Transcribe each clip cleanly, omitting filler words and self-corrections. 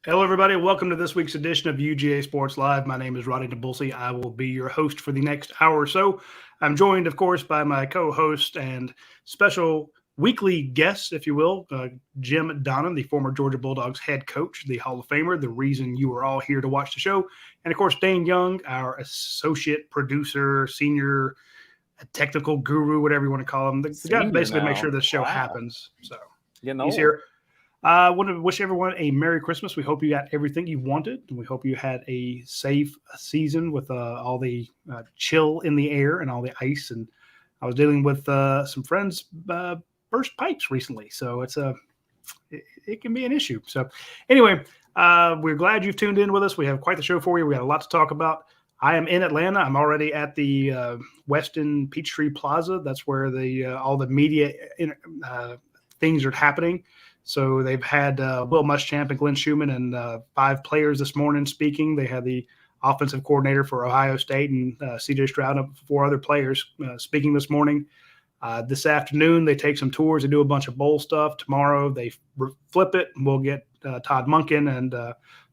Hello, everybody. Welcome to this week's edition of UGASports Live. My name is Radi Nabulsi. I will be your host for the next hour or so. I'm joined, of course, by my co-host and special weekly guest, if you will, Jim Donnan, the former Georgia Bulldogs head coach, the Hall of Famer, the reason you are all here to watch the show. And, of course, Dayne Young, our associate producer, senior technical guru, whatever you want to call him. The guy basically makes sure this show happens. So he's here. I want to wish everyone a Merry Christmas. We hope you got everything you wanted, and we hope you had a safe season with all the chill in the air and all the ice. And I was dealing with some friends burst pipes recently, so it can be an issue. So anyway, we're glad you've tuned in with us. We have quite the show for you. We got a lot to talk about. I am in Atlanta. I'm already at the Westin Peachtree Plaza. That's where all the media things are happening. So they've had Will Muschamp and Glenn Schumann and 5 players this morning speaking. They had the offensive coordinator for Ohio State and C.J. Stroud and 4 other players speaking this morning. This afternoon, they take some tours. They do a bunch of bowl stuff. Tomorrow, they flip it. And we'll get Todd Monken and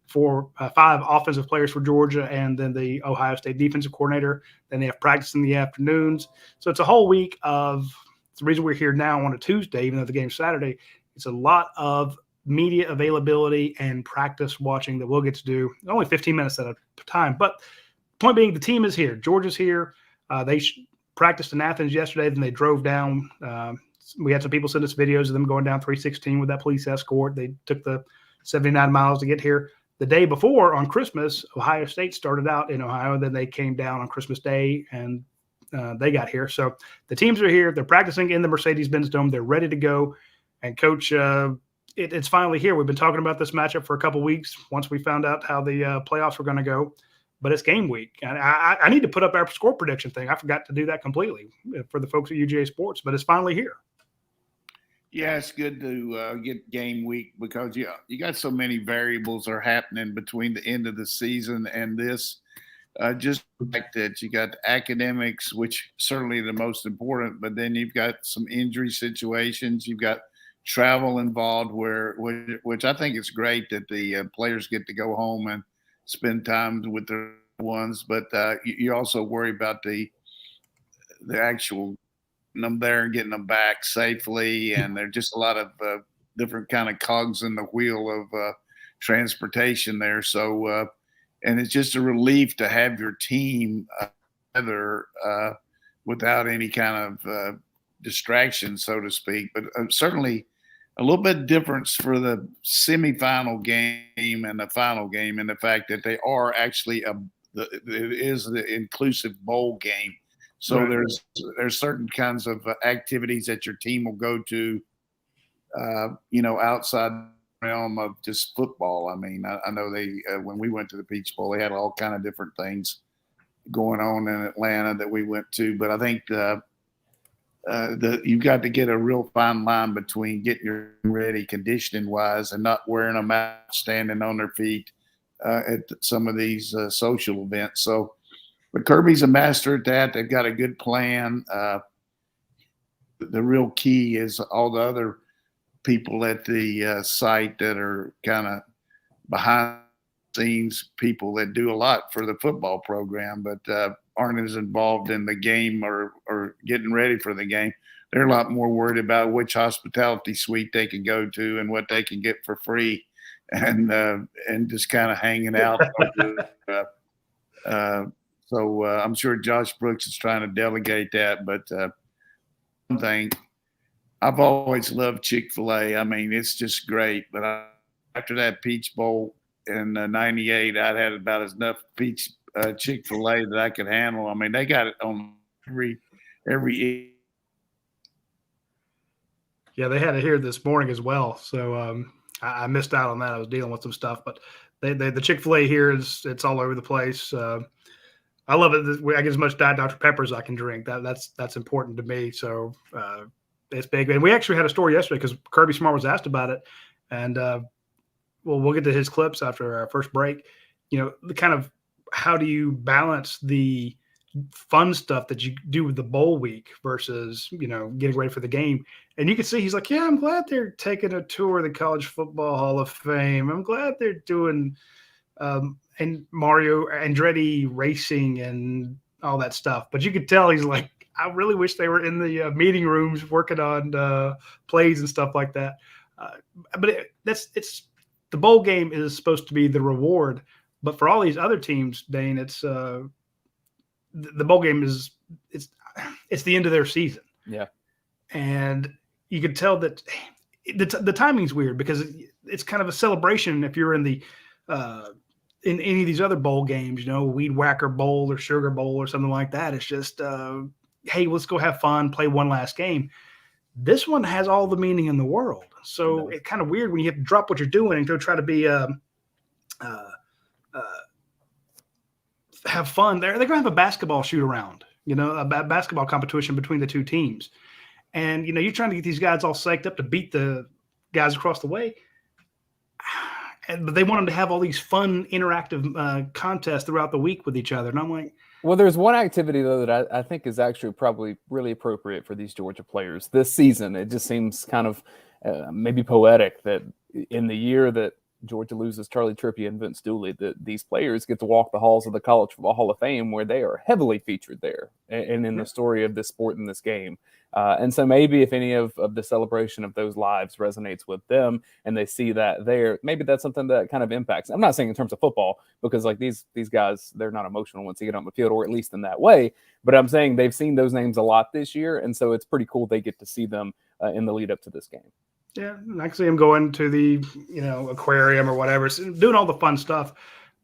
5 offensive players for Georgia and then the Ohio State defensive coordinator. Then they have practice in the afternoons. So it's a whole week of – it's the reason we're here now on a Tuesday, even though the game's Saturday. It's a lot of media availability and practice watching that we'll get to do. Only 15 minutes at a time. But point being, the team is here. Georgia's here. They practiced in Athens yesterday. Then they drove down. We had some people send us videos of them going down 316 with that police escort. They took the 79 miles to get here. The day before, on Christmas, Ohio State started out in Ohio. Then they came down on Christmas Day, and they got here. So the teams are here. They're practicing in the Mercedes-Benz Dome. They're ready to go. And, Coach, it's finally here. We've been talking about this matchup for a couple weeks once we found out how the playoffs were going to go. But it's game week. And I need to put up our score prediction thing. I forgot to do that completely for the folks at UGA Sports, but it's finally here. Yeah, it's good to get game week because you got so many variables are happening between the end of the season and this. Just like that, you got academics, which certainly the most important, but then you've got some injury situations. You've got travel involved which I think is great that the players get to go home and spend time with their ones, but you also worry about the actual them there and getting them back safely, and there's just a lot of different kind of cogs in the wheel of transportation there. So and it's just a relief to have your team together without any kind of distraction, so to speak. But certainly a little bit difference for the semifinal game and the final game in the fact that they are actually it is the inclusive bowl game. So right. there's certain kinds of activities that your team will go to, outside the realm of just football. I mean, I know they when we went to the Peach Bowl, they had all kind of different things going on in Atlanta that we went to. But I think you've got to get a real fine line between getting your ready conditioning wise and not wearing them out, standing on their feet at some of these social events. So, but Kirby's a master at that. They've got a good plan. The real key is all the other people at the site that are kind of behind the scenes people that do a lot for the football program, but aren't as involved in the game or getting ready for the game. They're a lot more worried about which hospitality suite they can go to and what they can get for free, and just kind of hanging out. So I'm sure Josh Brooks is trying to delegate that. But one thing, I've always loved Chick-fil-A. I mean, it's just great. But after that Peach Bowl in '98, I'd had about as enough Chick-fil-A that I could handle. I mean, they got it on every. Yeah, they had it here this morning as well. So I missed out on that. I was dealing with some stuff, but the Chick-fil-A here it's all over the place. I love it. I get as much Diet Dr. Pepper as I can drink. That's important to me. So it's big. And we actually had a story yesterday because Kirby Smart was asked about it, and we'll get to his clips after our first break. The kind of how do you balance the fun stuff that you do with the bowl week versus, getting ready for the game? And you can see he's like, yeah, I'm glad they're taking a tour of the College Football Hall of Fame. I'm glad they're doing and Mario Andretti racing and all that stuff. But you could tell he's like, I really wish they were in the meeting rooms working on plays and stuff like that. But it's the bowl game is supposed to be the reward. But for all these other teams, Dane, it's the bowl game is it's the end of their season. Yeah, and you could tell that the timing's weird because it's kind of a celebration if you're in the in any of these other bowl games, Weed Whacker Bowl or Sugar Bowl or something like that. It's just, hey, let's go have fun, play one last game. This one has all the meaning in the world. So it's kind of weird when you have to drop what you're doing and go try to be have fun. They're going to have a basketball shoot around, a basketball competition between the two teams. And, you're trying to get these guys all psyched up to beat the guys across the way. But they want them to have all these fun, interactive contests throughout the week with each other. And I'm like, well, there's one activity, though, that I think is actually probably really appropriate for these Georgia players this season. It just seems kind of maybe poetic that in the year that Georgia loses Charlie Trippier and Vince Dooley, that these players get to walk the halls of the College Football Hall of Fame, where they are heavily featured there and in the story of this sport and this game. And so maybe if any of the celebration of those lives resonates with them and they see that there, maybe that's something that kind of impacts. I'm not saying in terms of football, because like these guys, they're not emotional once they get on the field, or at least in that way. But I'm saying they've seen those names a lot this year. And so it's pretty cool they get to see them in the lead up to this game. Yeah, I can see him going to the aquarium or whatever, doing all the fun stuff.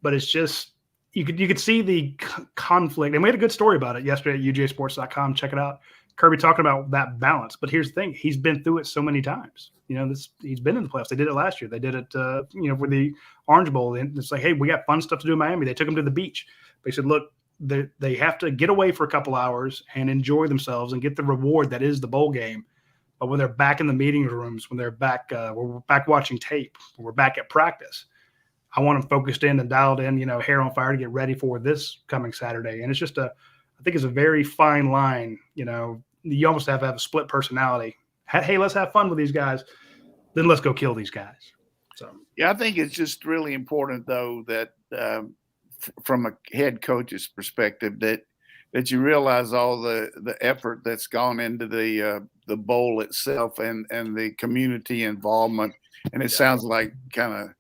But it's just you could see the conflict, and we had a good story about it yesterday at UGASports.com. Check it out. Kirby talking about that balance. But here's the thing: he's been through it so many times. He's been in the playoffs. They did it last year. They did it, for the Orange Bowl. And it's like, hey, we got fun stuff to do in Miami. They took him to the beach. They said, look, they have to get away for a couple hours and enjoy themselves and get the reward that is the bowl game. But when they're back in the meeting rooms, when they're back, we're back watching tape, we're back at practice, I want them focused in and dialed in, hair on fire to get ready for this coming Saturday. And it's just I think it's a very fine line. You almost have to have a split personality. Hey, let's have fun with these guys. Then let's go kill these guys. So yeah, I think it's just really important, though, that from a head coach's perspective, that you realize all the effort that's gone into the bowl itself and the community involvement. And it sounds like kind of,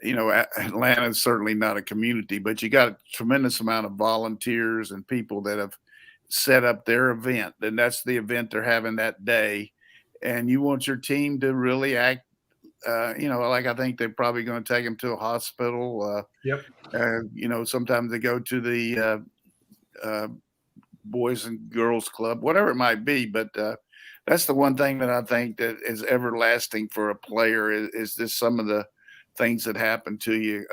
Atlanta's certainly not a community, but you got a tremendous amount of volunteers and people that have set up their event. And that's the event they're having that day. And you want your team to really act, like I think they're probably going to take them to a hospital. Yep. Sometimes they go to the Boys and Girls Club, whatever it might be. But that's the one thing that I think that is everlasting for a player is just some of the things that happen to you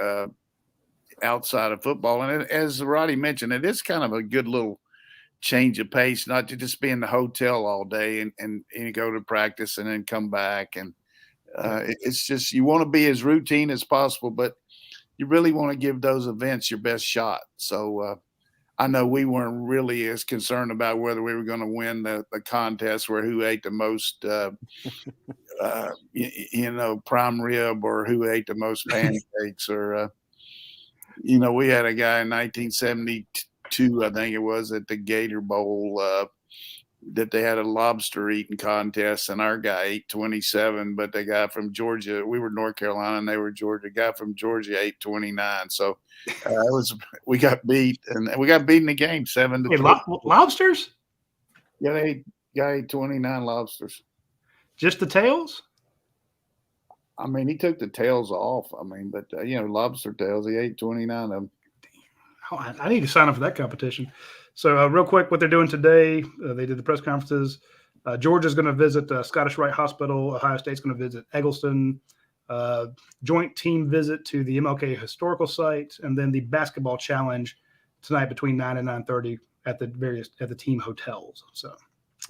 outside of football. And as Roddy mentioned, it is kind of a good little change of pace, not to just be in the hotel all day and you go to practice and then come back. And it's just you want to be as routine as possible, but you really want to give those events your best shot. So I know we weren't really as concerned about whether we were going to win the contest where who ate the most, prime rib or who ate the most pancakes or, we had a guy in 1972, I think it was, at the Gator Bowl that they had a lobster eating contest, and our guy ate 27, but the guy from Georgia, we were North Carolina and they were Georgia, the guy from Georgia ate 29. So we got beat, and we got beat in the game 7-2. Lobsters? Yeah, guy ate 29 lobsters. Just the tails? I mean, he took the tails off. I mean, but lobster tails, he ate 29 of them. Oh, I need to sign up for that competition. So real quick, what they're doing today, they did the press conferences. Georgia's going to visit Scottish Rite Hospital. Ohio State's going to visit Eggleston. Joint team visit to the MLK Historical Site, and then the basketball challenge tonight between 9 and 9:30 at the team hotels. So,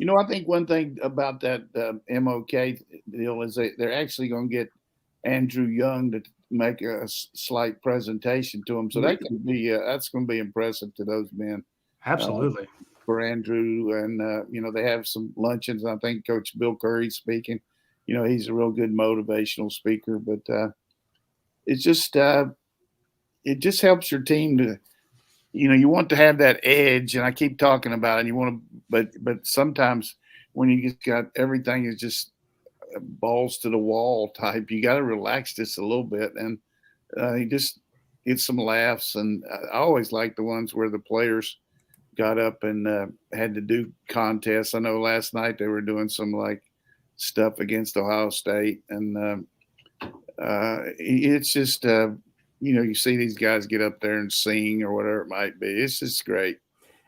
I think one thing about that MLK deal is they're actually going to get Andrew Young to make a slight presentation to him. So that can be that's going to be impressive to those men. Absolutely. For Andrew, and they have some luncheons. I think Coach Bill Curry's speaking. He's a real good motivational speaker, but it just helps your team to, you want to have that edge, and I keep talking about it. You want to, but sometimes when you just got everything is just balls to the wall type, you got to relax just a little bit, and you just get some laughs. And I always like the ones where the players got up and had to do contests. I know last night they were doing some like stuff against Ohio State, and it's just you see these guys get up there and sing or whatever it might be. It's just great.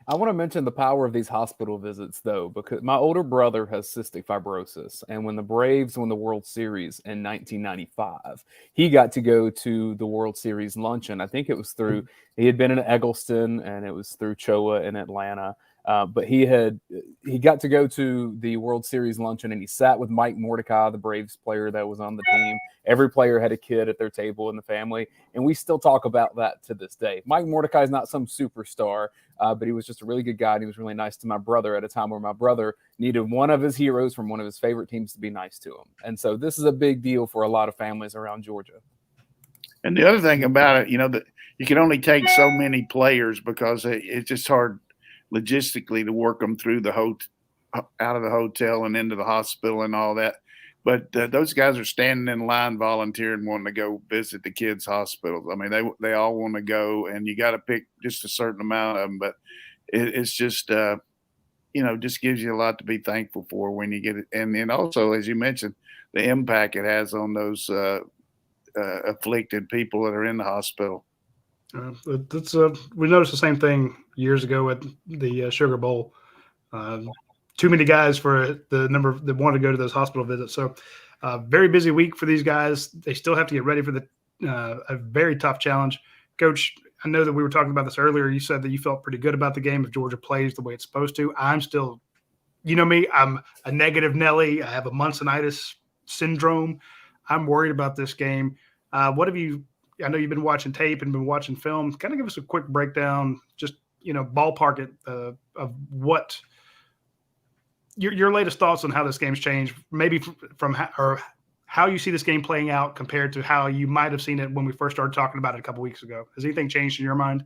I want to mention the power of these hospital visits, though, because my older brother has cystic fibrosis. And when the Braves won the World Series in 1995, he got to go to the World Series luncheon. I think it was through, he had been in Eggleston, and it was through Choa in Atlanta. But he got to go to the World Series luncheon, and he sat with Mike Mordecai, the Braves player that was on the team. Every player had a kid at their table in the family, and we still talk about that to this day. Mike Mordecai is not some superstar, but he was just a really good guy, and he was really nice to my brother at a time where my brother needed one of his heroes from one of his favorite teams to be nice to him. And so this is a big deal for a lot of families around Georgia. And the other thing about it, that you can only take so many players because it's just hard logistically to work them through out of the hotel and into the hospital and all that. But those guys are standing in line, volunteering, wanting to go visit the kids' hospitals. I mean, they all want to go, and you got to pick just a certain amount of them. But it's just, just gives you a lot to be thankful for when you get it. And then also, as you mentioned, the impact it has on those afflicted people that are in the hospital. We noticed the same thing years ago at the Sugar Bowl. Too many guys for the number that want to go to those hospital visits. So very busy week for these guys. They still have to get ready for a very tough challenge. Coach, I know that we were talking about this earlier. You said that you felt pretty good about the game if Georgia plays the way it's supposed to. I'm still, me, I'm a negative Nelly. I have a Munson-itis syndrome. I'm worried about this game. What have you – I know you've been watching tape and been watching film. Kind of give us a quick breakdown, just, ballpark it of what – your latest thoughts on how this game's changed, maybe from how you see this game playing out compared to how you might have seen it when we first started talking about it a couple weeks ago. Has anything changed in your mind?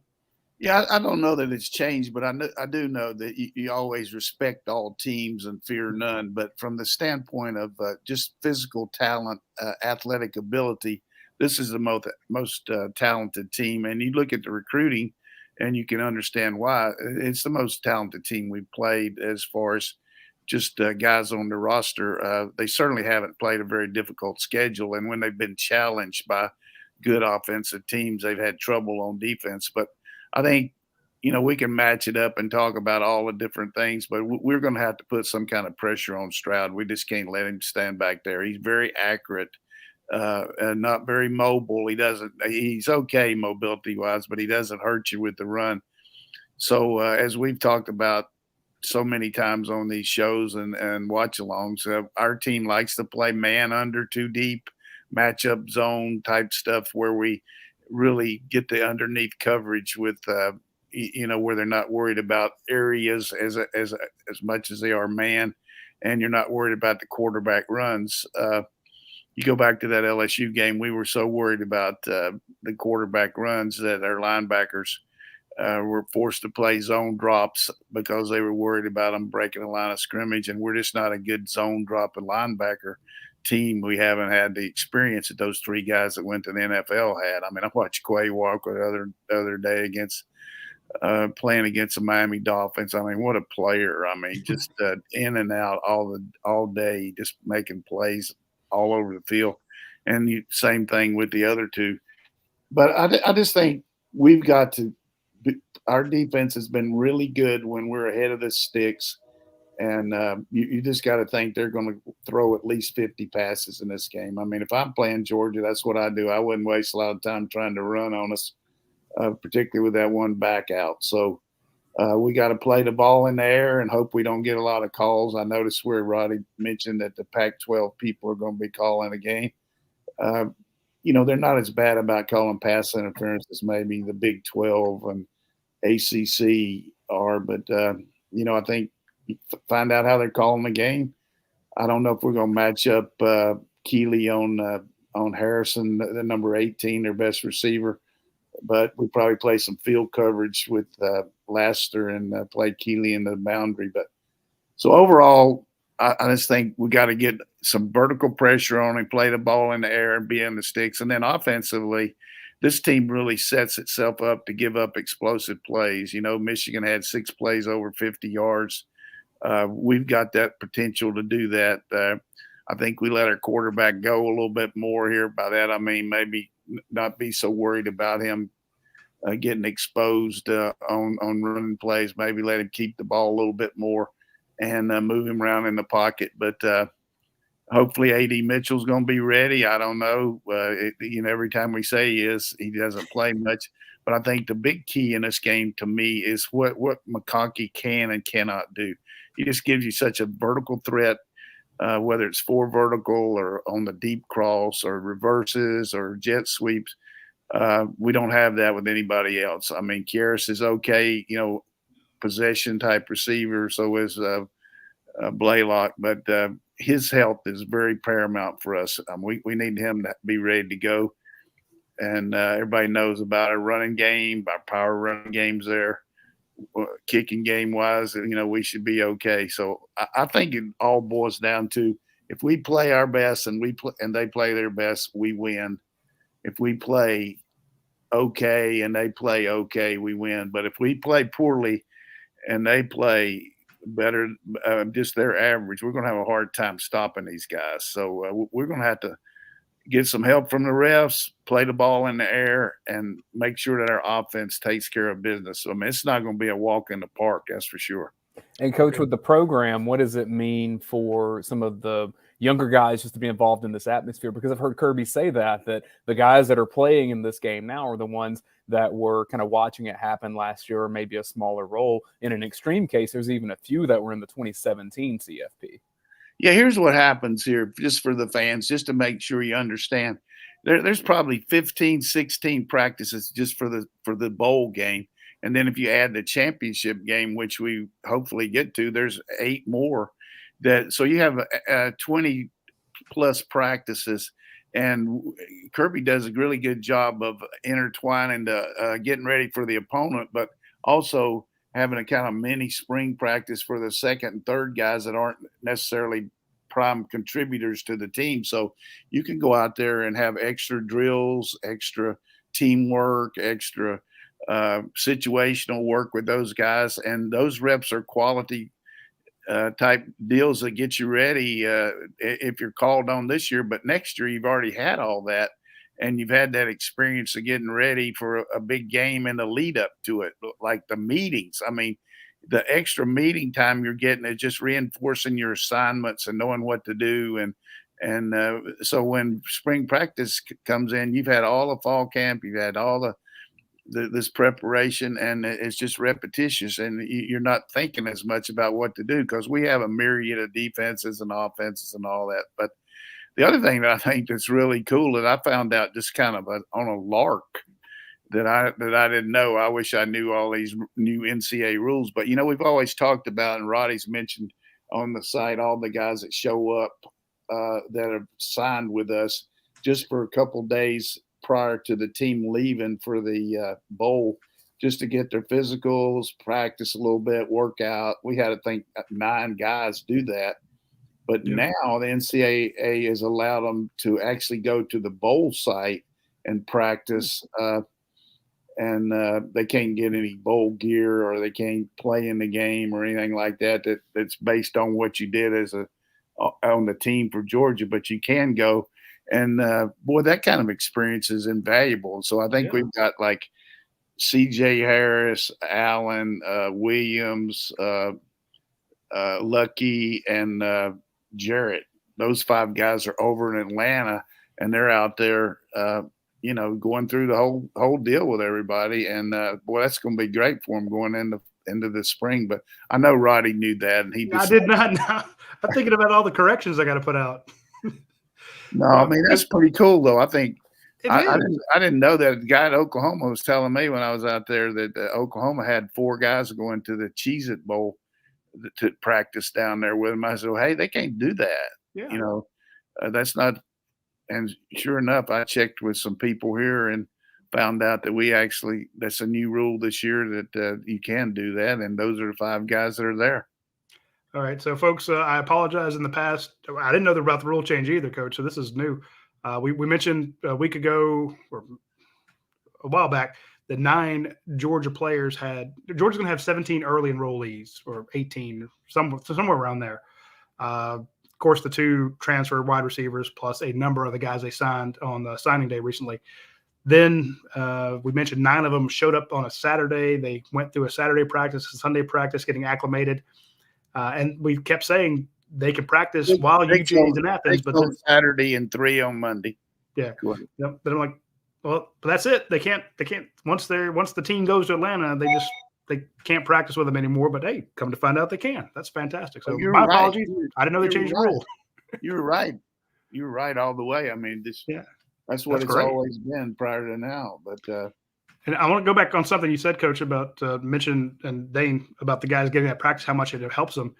Yeah, I don't know that it's changed, but I do know that you always respect all teams and fear none. But from the standpoint of just physical talent, athletic ability, this is the most talented team. And you look at the recruiting, and you can understand why. It's the most talented team we've played as far as just guys on the roster. They certainly haven't played a very difficult schedule. And when they've been challenged by good offensive teams, they've had trouble on defense. But I think, we can match it up and talk about all the different things, but we're going to have to put some kind of pressure on Stroud. We just can't let him stand back there. He's very accurate, and not very mobile. He's okay mobility wise, but he doesn't hurt you with the run. So as we've talked about so many times on these shows and watch alongs, our team likes to play man under too deep, matchup zone type stuff where we really get the underneath coverage with where they're not worried about areas as much as they are man, and you're not worried about the quarterback runs. You go back to that LSU game, we were so worried about the quarterback runs that our linebackers were forced to play zone drops because they were worried about them breaking the line of scrimmage. And we're just not a good zone drop and linebacker team. We haven't had the experience that those three guys that went to the NFL had. I mean, I watched Quay Walker the other day against playing against the Miami Dolphins. I mean, what a player. I mean, just in and out all day, just making plays all over the field. And same thing with the other two. But I just think we've got to – our defense has been really good when we're ahead of the sticks. And you just got to think they're going to throw at least 50 passes in this game. I mean, if I'm playing Georgia, that's what I do. I wouldn't waste a lot of time trying to run on us, particularly with that one back out. So we got to play the ball in the air and hope we don't get a lot of calls. I noticed where Radi mentioned that the Pac-12 people are going to be calling a game. they're not as bad about calling pass interference as maybe the Big 12 and ACC are. But, I think find out how they're calling the game. I don't know if we're going to match up Keeley on Harrison, the number 18, their best receiver. But we probably play some field coverage with Laster and play Keeley in the boundary. But so overall, I just think we got to get some vertical pressure on and play the ball in the air and be in the sticks. And then offensively, this team really sets itself up to give up explosive plays. Michigan had 6 plays over 50 yards. We've got that potential to do that. I think we let our quarterback go a little bit more here. By that, I mean maybe not be so worried about him getting exposed on running plays. Maybe let him keep the ball a little bit more and move him around in the pocket. But hopefully A.D. Mitchell's going to be ready. I don't know. Every time we say he is, he doesn't play much. But I think the big key in this game to me is what McConkey can and cannot do. He just gives you such a vertical threat, whether it's 4 vertical or on the deep cross or reverses or jet sweeps. We don't have that with anybody else. I mean, Kieris is okay, possession type receiver. So is Blaylock, but his health is very paramount for us. We need him to be ready to go. And everybody knows about our running game, our power running games there, kicking game wise. We should be okay. So I think it all boils down to if we play our best and they play their best, we win. If we play okay and they play okay, we win. But if we play poorly and they play better, just their average, we're going to have a hard time stopping these guys. So we're going to have to get some help from the refs, play the ball in the air, and make sure that our offense takes care of business. So, I mean, it's not going to be a walk in the park, that's for sure. And, Coach, with the program, what does it mean for some of the younger guys just to be involved in this atmosphere? Because I've heard Kirby say that the guys that are playing in this game now are the ones that were kind of watching it happen last year, or maybe a smaller role. In an extreme case, there's even a few that were in the 2017 CFP. Yeah, here's what happens here, just for the fans, just to make sure you understand. There's probably 15, 16 practices just for the bowl game. And then if you add the championship game, which we hopefully get to, there's 8 more. So you have 20 plus practices. And Kirby does a really good job of intertwining getting ready for the opponent, but also having a kind of mini spring practice for the second and third guys that aren't necessarily prime contributors to the team. So you can go out there and have extra drills, extra teamwork, extra situational work with those guys. And those reps are quality type deals that get you ready if you're called on this year. But next year, you've already had all that. And you've had that experience of getting ready for a big game and the lead up to it, like the meetings. I mean, the extra meeting time you're getting is just reinforcing your assignments and knowing what to do. And so when spring practice comes in, you've had all the fall camp, you've had all this preparation, and it's just repetitious, and you're not thinking as much about what to do because we have a myriad of defenses and offenses and all that. But the other thing that I think that's really cool that I found out just kind of on a lark that I didn't know. I wish I knew all these new NCAA rules, but we've always talked about, and Roddy's mentioned on the site, all the guys that show up that have signed with us just for a couple days prior to the team leaving for the bowl, just to get their physicals, practice a little bit, work out. We had, I think, 9 guys do that. But now the NCAA has allowed them to actually go to the bowl site and practice, and they can't get any bowl gear or they can't play in the game or anything like that. That's based on what you did on the team for Georgia. But you can go, and boy, that kind of experience is invaluable. So I think we've got like C.J. Harris, Allen, Williams, Lucky, and Jarrett. Those 5 guys are over in Atlanta, and they're out there, going through the whole deal with everybody. And boy, that's going to be great for them going into the spring. But I know Roddy knew that, and I did not know. I'm thinking about all the corrections I got to put out. No, I mean that's pretty cool though. I think I didn't know that. The guy at Oklahoma was telling me when I was out there that Oklahoma had 4 guys going to the Cheez-It Bowl to practice down there with them. I said, well, hey, they can't do that. Yeah. That's not. And sure enough, I checked with some people here and found out that that's a new rule this year that you can do that. And those are the 5 guys that are there. All right. So, folks, I apologize in the past. I didn't know about the rule change either, Coach. So this is new. We mentioned a week ago or a while back the 9 Georgia players Georgia's going to have 17 early enrollees or 18, somewhere around there. Of course, the 2 transfer wide receivers plus a number of the guys they signed on the signing day recently. Then we mentioned 9 of them showed up on a Saturday. They went through a Saturday practice, a Sunday practice, getting acclimated. And we kept saying they could practice while UGA is in Athens. But on Saturday and 3 on Monday. Yeah. Yep. But I'm like, well, but that's it. They can't. Once the team goes to Atlanta, they can't practice with them anymore. But hey, come to find out they can. That's fantastic. So my apologies. I didn't know they changed the rule. You were right. You were right all the way. I mean, that's what it's always been prior to now. But and I want to go back on something you said, Coach, about mention and Dayne about the guys getting that practice, how much it helps them.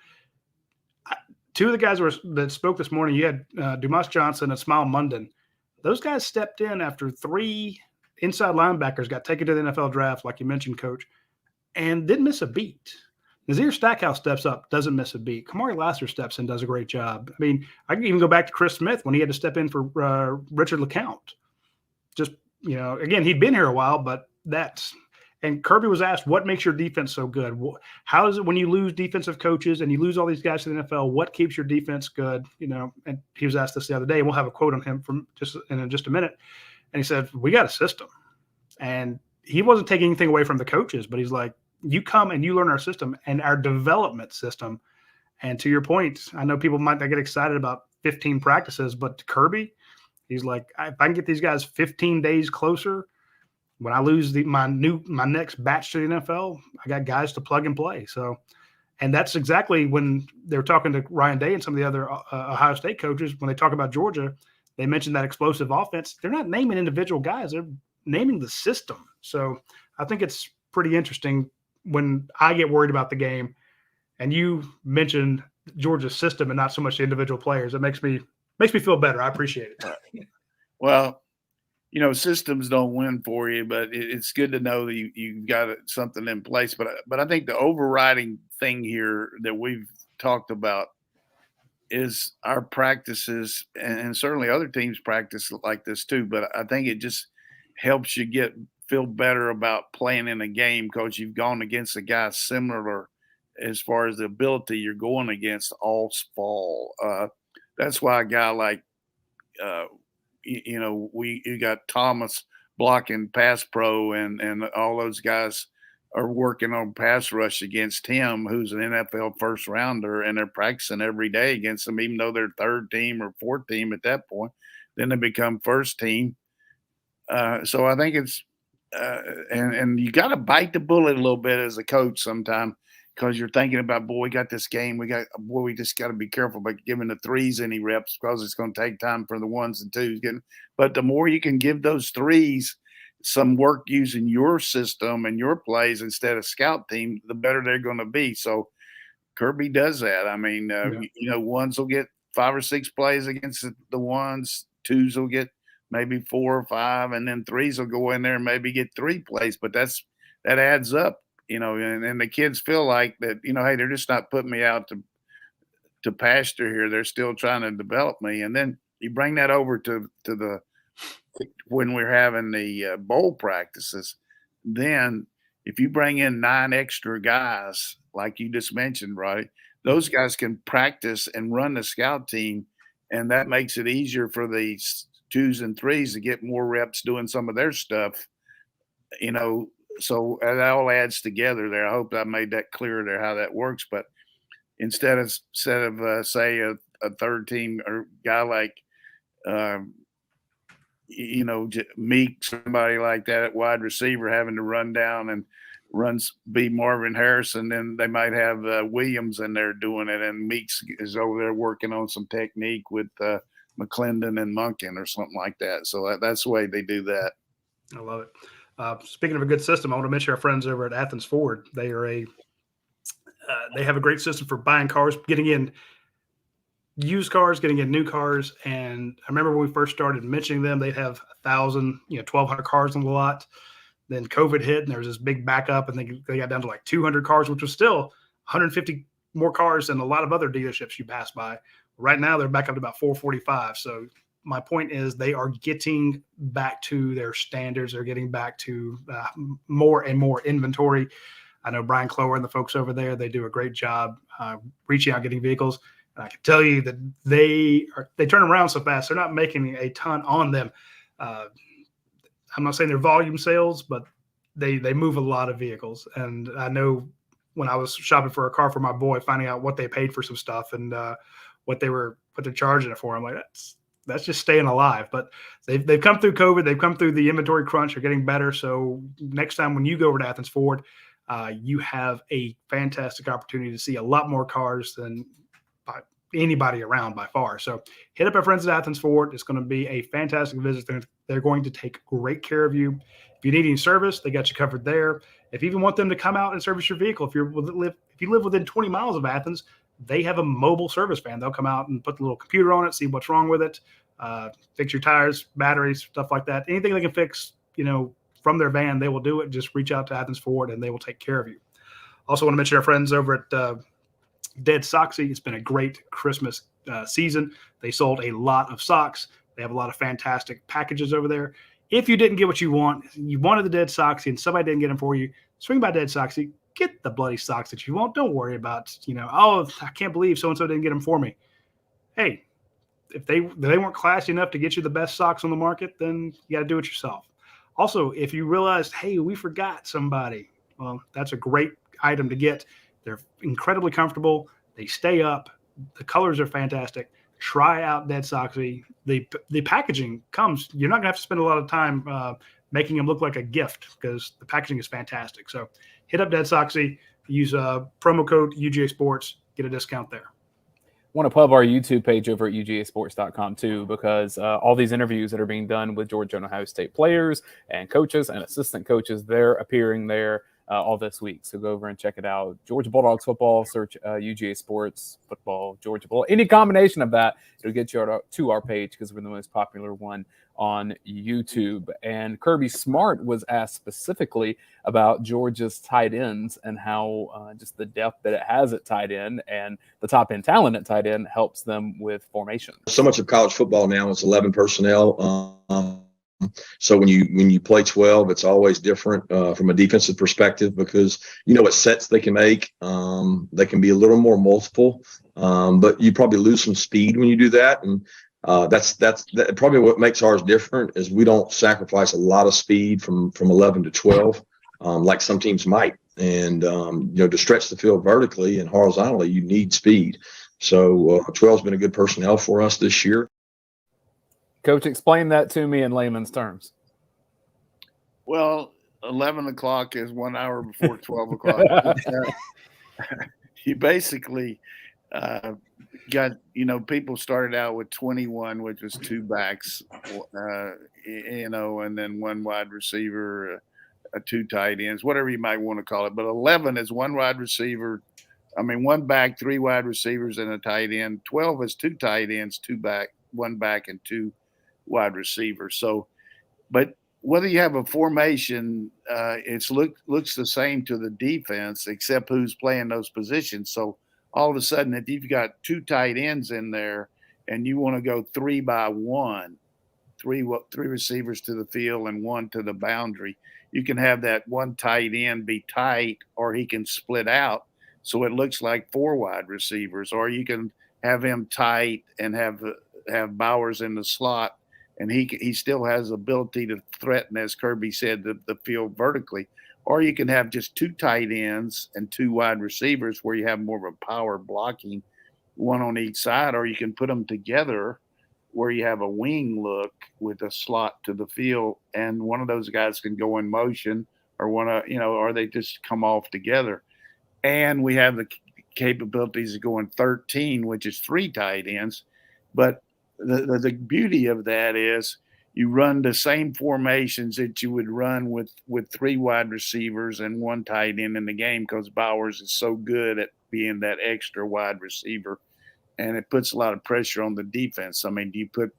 2 of the guys that spoke this morning, you had Dumas Johnson and Smile Munden. Those guys stepped in after 3 inside linebackers got taken to the NFL draft, like you mentioned, Coach, and didn't miss a beat. Nazir Stackhouse steps up, doesn't miss a beat. Kamari Lasser steps in, does a great job. I mean, I can even go back to Chris Smith when he had to step in for Richard LeCount. Just, again, he'd been here a while, but and Kirby was asked, what makes your defense so good? How is it when you lose defensive coaches and you lose all these guys to the NFL, what keeps your defense good? And he was asked this the other day, and we'll have a quote on him in just a minute. And he said, we got a system. And he wasn't taking anything away from the coaches, but he's like, you come and you learn our system and our development system. And to your point, I know people might not get excited about 15 practices, but to Kirby, he's like, if I can get these guys 15 days closer, when I lose my next batch to the NFL, I got guys to plug and play. So, and that's exactly when they're talking to Ryan Day and some of the other Ohio State coaches, when they talk about Georgia, they mentioned that explosive offense. They're not naming individual guys. They're naming the system. So I think it's pretty interesting when I get worried about the game and you mentioned Georgia's system and not so much the individual players. It makes me feel better. I appreciate it. Well, systems don't win for you, but it's good to know that you've got something in place. But I think the overriding thing here that we've talked about is our practices, and certainly other teams practice like this too. But I think it just helps you feel better about playing in a game because you've gone against a guy similar as far as the ability you're going against all fall. That's why a guy like you got Thomas blocking pass pro and all those guys are working on pass rush against him, who's an NFL first rounder, and they're practicing every day against him, even though they're 3rd team or 4th team at that point. Then they become 1st team. So I think it's and you got to bite the bullet a little bit as a coach sometimes because you're thinking about, boy, we got this game. We just got to be careful about giving the 3s any reps because it's going to take time for the 1s and 2s. But the more you can give those 3s some work using your system and your plays instead of scout team, the better they're going to be. So Kirby does that. I mean, 1s will get 5 or 6 plays against the 1s, 2s will get maybe 4 or 5, and then 3s will go in there and maybe get 3 plays. But that adds up. And the kids feel like that, hey, they're just not putting me out to pasture here. They're still trying to develop me. And then you bring that over to when we're having the bowl practices. Then if you bring in 9 extra guys, like you just mentioned, right, those guys can practice and run the scout team. And that makes it easier for the 2s and 3s to get more reps doing some of their stuff, So it all adds together there. I hope I made that clear there how that works. But instead of say a 3rd team or guy like Meek, somebody like that at wide receiver having to run down and be Marvin Harrison, then they might have Williams in there doing it, and Meeks is over there working on some technique with McClendon and Monken or something like that. So that's the way they do that. I love it. Speaking of a good system, I want to mention our friends over at Athens Ford. They have a great system for buying cars, getting in used cars, getting in new cars. And I remember when we first started mentioning them, they'd have 1,000, 1,200 cars on the lot. Then COVID hit and there was this big backup and they got down to like 200 cars, which was still 150 more cars than a lot of other dealerships you pass by. Right now, they're back up to about 445. So my point is they are getting back to their standards. They're getting back to more and more inventory. I know Brian Clower and the folks over there, they do a great job reaching out, getting vehicles. And I can tell you that they turn around so fast. They're not making a ton on them. I'm not saying they're volume sales, but they move a lot of vehicles. And I know when I was shopping for a car for my boy, finding out what they paid for some stuff and what they're charging it for, I'm like, that's just staying alive. But they've come through COVID, they've come through the inventory crunch, they're getting better. So next time when you go over to Athens Ford, you have a fantastic opportunity to see a lot more cars than anybody around by far. So hit up our friends at Athens Ford. It's going to be a fantastic visit. They're going to take great care of you. If you need any service, they got you covered there. If you even want them to come out and service your vehicle, if you live within 20 miles of Athens, they have a mobile service van. They'll come out and put the little computer on it, see what's wrong with it, fix your tires, batteries, stuff like that. Anything they can fix, from their van, they will do it. Just reach out to Athens Ford and they will take care of you. Also want to mention our friends over at Dead Soxy. It's been a great Christmas season. They sold a lot of socks. They have a lot of fantastic packages over there. If you didn't get what you wanted the Dead Soxy and somebody didn't get them for you, swing by Dead Soxy, get the bloody socks that you want. Don't worry about, oh, I can't believe so-and-so didn't get them for me. Hey, if they weren't classy enough to get you the best socks on the market, then you got to do it yourself. Also, if you realized, hey, we forgot somebody, well, that's a great item to get. They're incredibly comfortable. They stay up. The colors are fantastic. Try out Dead Soxy. The packaging comes. You're not going to have to spend a lot of time making them look like a gift because the packaging is fantastic. So hit up Dead Soxy. Use promo code UGASports. Get a discount there. Want to plug our YouTube page over at UGASports.com too, because all these interviews that are being done with Georgia and Ohio State players and coaches and assistant coaches, they're appearing there all this week. So go over and check it out. Georgia Bulldogs football, search UGA Sports, football, Georgia Bull. Any combination of that, it'll get you to our page because we're the most popular one on YouTube. And Kirby Smart was asked specifically about Georgia's tight ends and how just the depth that it has at tight end and the top end talent at tight end helps them with formation. So much of college football now is 11 personnel. So when you play 12, it's always different from a defensive perspective because you know what sets they can make. They can be a little more multiple, but you probably lose some speed when you do that. And that's probably what makes ours different is we don't sacrifice a lot of speed from 11 to 12 like some teams might. And to stretch the field vertically and horizontally, you need speed. So 12 has been a good personnel for us this year. Coach, explain that to me in layman's terms. Well, 11 o'clock is 1 hour before 12 o'clock. You basically got, people started out with 21, which was two backs, and then one wide receiver, two tight ends, whatever you might want to call it. But 11 is one wide receiver. One back, three wide receivers, and a tight end. 12 is two tight ends, one back, and two wide receivers. So, but whether you have a formation, it looks the same to the defense, except who's playing those positions. So all of a sudden, if you've got two tight ends in there and you want to go 3-by-1, three receivers to the field and one to the boundary, you can have that one tight end be tight, or he can split out so it looks like four wide receivers, or you can have him tight and have Bowers in the slot, and he still has the ability to threaten, as Kirby said, the field vertically. Or you can have just two tight ends and two wide receivers where you have more of a power blocking, one on each side, or you can put them together where you have a wing look with a slot to the field, and one of those guys can go in motion, or or they just come off together. And we have the capabilities of going 13, which is three tight ends. But the beauty of that is you run the same formations that you would run with 3 wide receivers and 1 tight end in the game, because Bowers is so good at being that extra wide receiver, and it puts a lot of pressure on the defense. I mean, do you put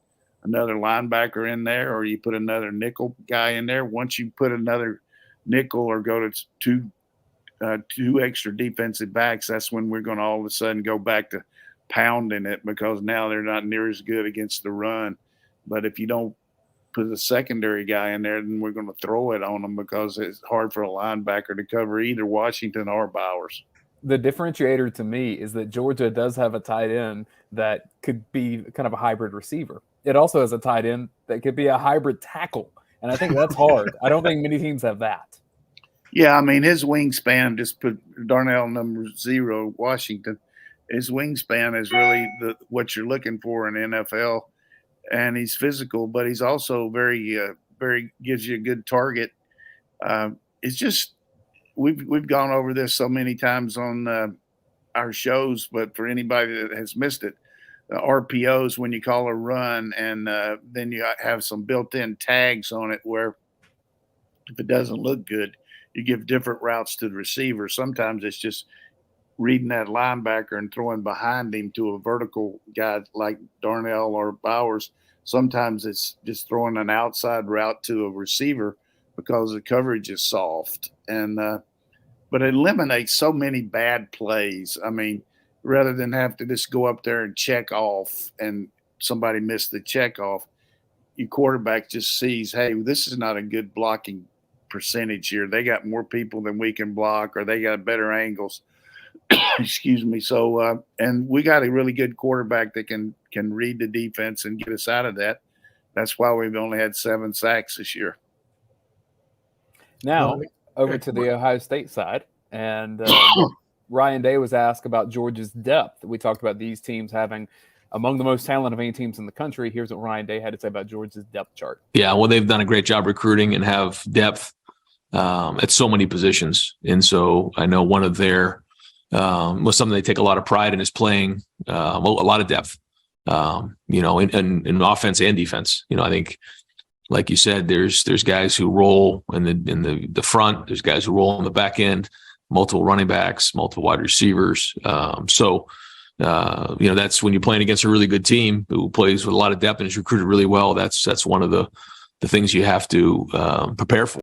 another linebacker in there, or you put another nickel guy in there? Once you put another nickel or go to two extra defensive backs, that's when we're going to all of a sudden go back to pounding it, because now they're not near as good against the run. But if you don't put a secondary guy in there, then we're going to throw it on them, because it's hard for a linebacker to cover either Washington or Bowers. The differentiator to me is that Georgia does have a tight end that could be kind of a hybrid receiver. It also has a tight end that could be a hybrid tackle, and I think that's hard. I don't think many teams have that. Yeah, I mean, his wingspan, just put Darnell number 0, Washington, his wingspan is really what you're looking for in NFL, and he's physical, but he's also very gives you a good target. It's just we've gone over this so many times on our shows, but for anybody that has missed it, RPOs, when you call a run, and then you have some built-in tags on it where if it doesn't look good, you give different routes to the receiver. Sometimes it's just reading that linebacker and throwing behind him to a vertical guy like Darnell or Bowers. Sometimes it's just throwing an outside route to a receiver because the coverage is soft. And but it eliminates so many bad plays. I mean, rather than have to just go up there and check off and somebody missed the check off, your quarterback just sees, hey, this is not a good blocking percentage here. They got more people than we can block, or they got better angles. Excuse me. So, and we got a really good quarterback that can read the defense and get us out of that. That's why we've only had 7 sacks this year. Now, over to the Ohio State side, and Ryan Day was asked about Georgia's depth. We talked about these teams having among the most talented of any teams in the country. Here's what Ryan Day had to say about Georgia's depth chart. Yeah, well, they've done a great job recruiting and have depth at so many positions. And so I know one of their was something they take a lot of pride in is playing a lot of depth, in offense and defense. I think, like you said, there's guys who roll in the front. There's guys who roll in the back end, multiple running backs, multiple wide receivers. That's when you're playing against a really good team who plays with a lot of depth and is recruited really well. That's one of the things you have to prepare for.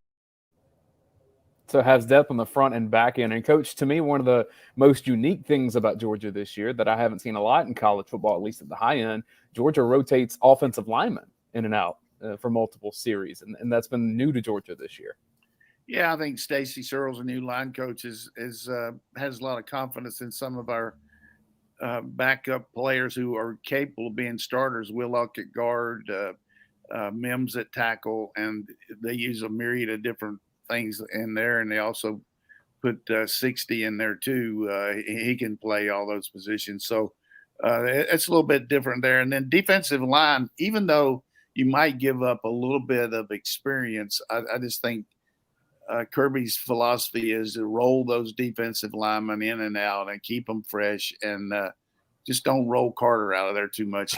So it has depth on the front and back end. And, Coach, to me, one of the most unique things about Georgia this year that I haven't seen a lot in college football, at least at the high end, Georgia rotates offensive linemen in and out for multiple series. And that's been new to Georgia this year. Yeah, I think Stacy Searles, a new line coach, has a lot of confidence in some of our backup players who are capable of being starters. Willock at guard, Mims at tackle, and they use a myriad of different things in there, and they also put 60 in there too. He can play all those positions, so it's a little bit different there. And then defensive line, even though you might give up a little bit of experience, I just think Kirby's philosophy is to roll those defensive linemen in and out and keep them fresh, and just don't roll Carter out of there too much.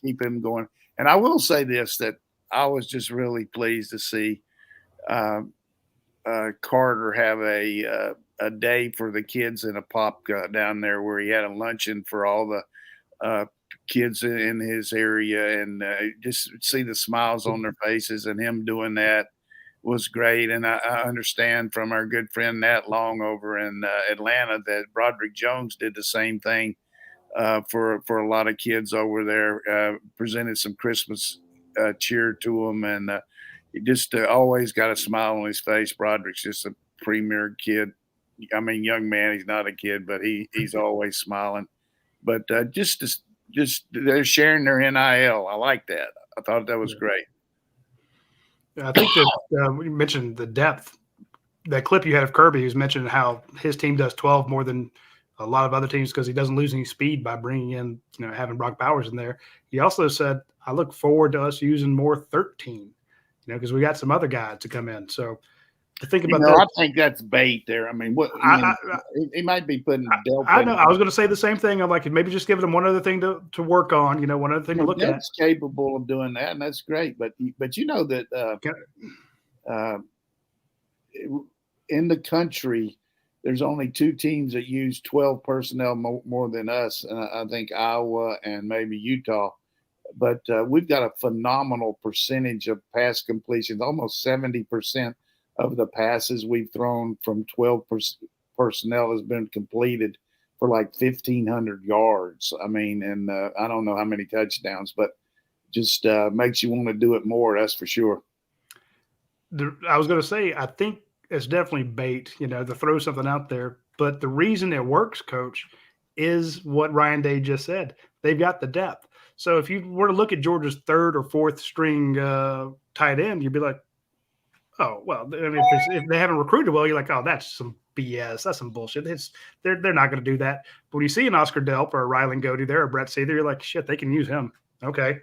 Keep him going. And I will say this, that I was just really pleased to see Carter have a day for the kids in a pop down there, where he had a luncheon for all the kids in his area, and just see the smiles on their faces, and him doing that was great. And I understand from our good friend Nat Long over in Atlanta that Broderick Jones did the same thing for a lot of kids over there, presented some Christmas cheer to them, and he just always got a smile on his face. Broderick's just a premier kid. I mean, young man, he's not a kid, but he's always smiling. But just they're sharing their NIL. I like that. I thought that was great. I think that we mentioned the depth. That clip you had of Kirby, who's mentioned how his team does 12 more than a lot of other teams because he doesn't lose any speed by bringing in, having Brock Bowers in there. He also said, I look forward to us using more 13, because we got some other guys to come in. So to think You about know, that. I think that's bait there. I mean, he might be putting Delp. I know. I was going to say the same thing. I'm like, maybe just giving them one other thing to work on. You know, one other thing to look at. Delp's capable of doing that, and that's great. But you know that in the country, there's only 2 teams that use 12 personnel more than us, and I think Iowa and maybe Utah. But we've got a phenomenal percentage of pass completions. Almost 70% of the passes we've thrown from 12 personnel has been completed for like 1,500 yards. I mean, and I don't know how many touchdowns, but just makes you want to do it more. That's for sure. I was going to say, I think it's definitely bait, you know, to throw something out there. But the reason it works, Coach, is what Ryan Day just said. They've got the depth. So if you were to look at Georgia's 3rd or 4th string tight end, you'd be like, oh, well, I mean, if they haven't recruited well, you're like, oh, that's some BS. That's some bullshit. They're not going to do that. But when you see an Oscar Delp or a Rylan Goody there or Brett Seether, you're like, shit, they can use him. Okay.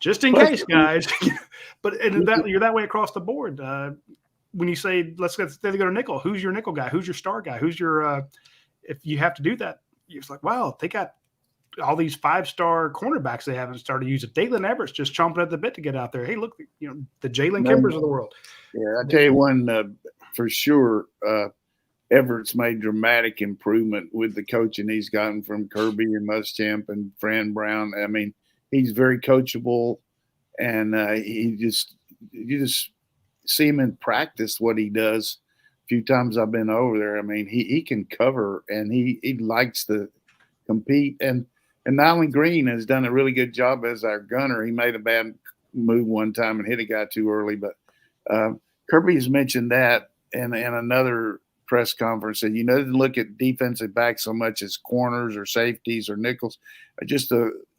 Just in case, guys. But you're that way across the board. When you say, let's go to nickel, who's your nickel guy? Who's your star guy? Who's your if you have to do that, it's like, wow, they got all these 5-star cornerbacks they haven't started using. Dayne Everett's just chomping at the bit to get out there. Hey, look, you know, the Jalen Kimbers of the world. Yeah, I tell you one for sure. Everett's made dramatic improvement with the coaching he's gotten from Kirby and Muschamp and Fran Brown. I mean, he's very coachable, and you just see him in practice what he does. A few times I've been over there. I mean, he can cover, and he likes to compete. And Nyland Green has done a really good job as our gunner. He made a bad move one time and hit a guy too early, but Kirby has mentioned that in another press conference, and you know, didn't look at defensive backs so much as corners or safeties or nickels, just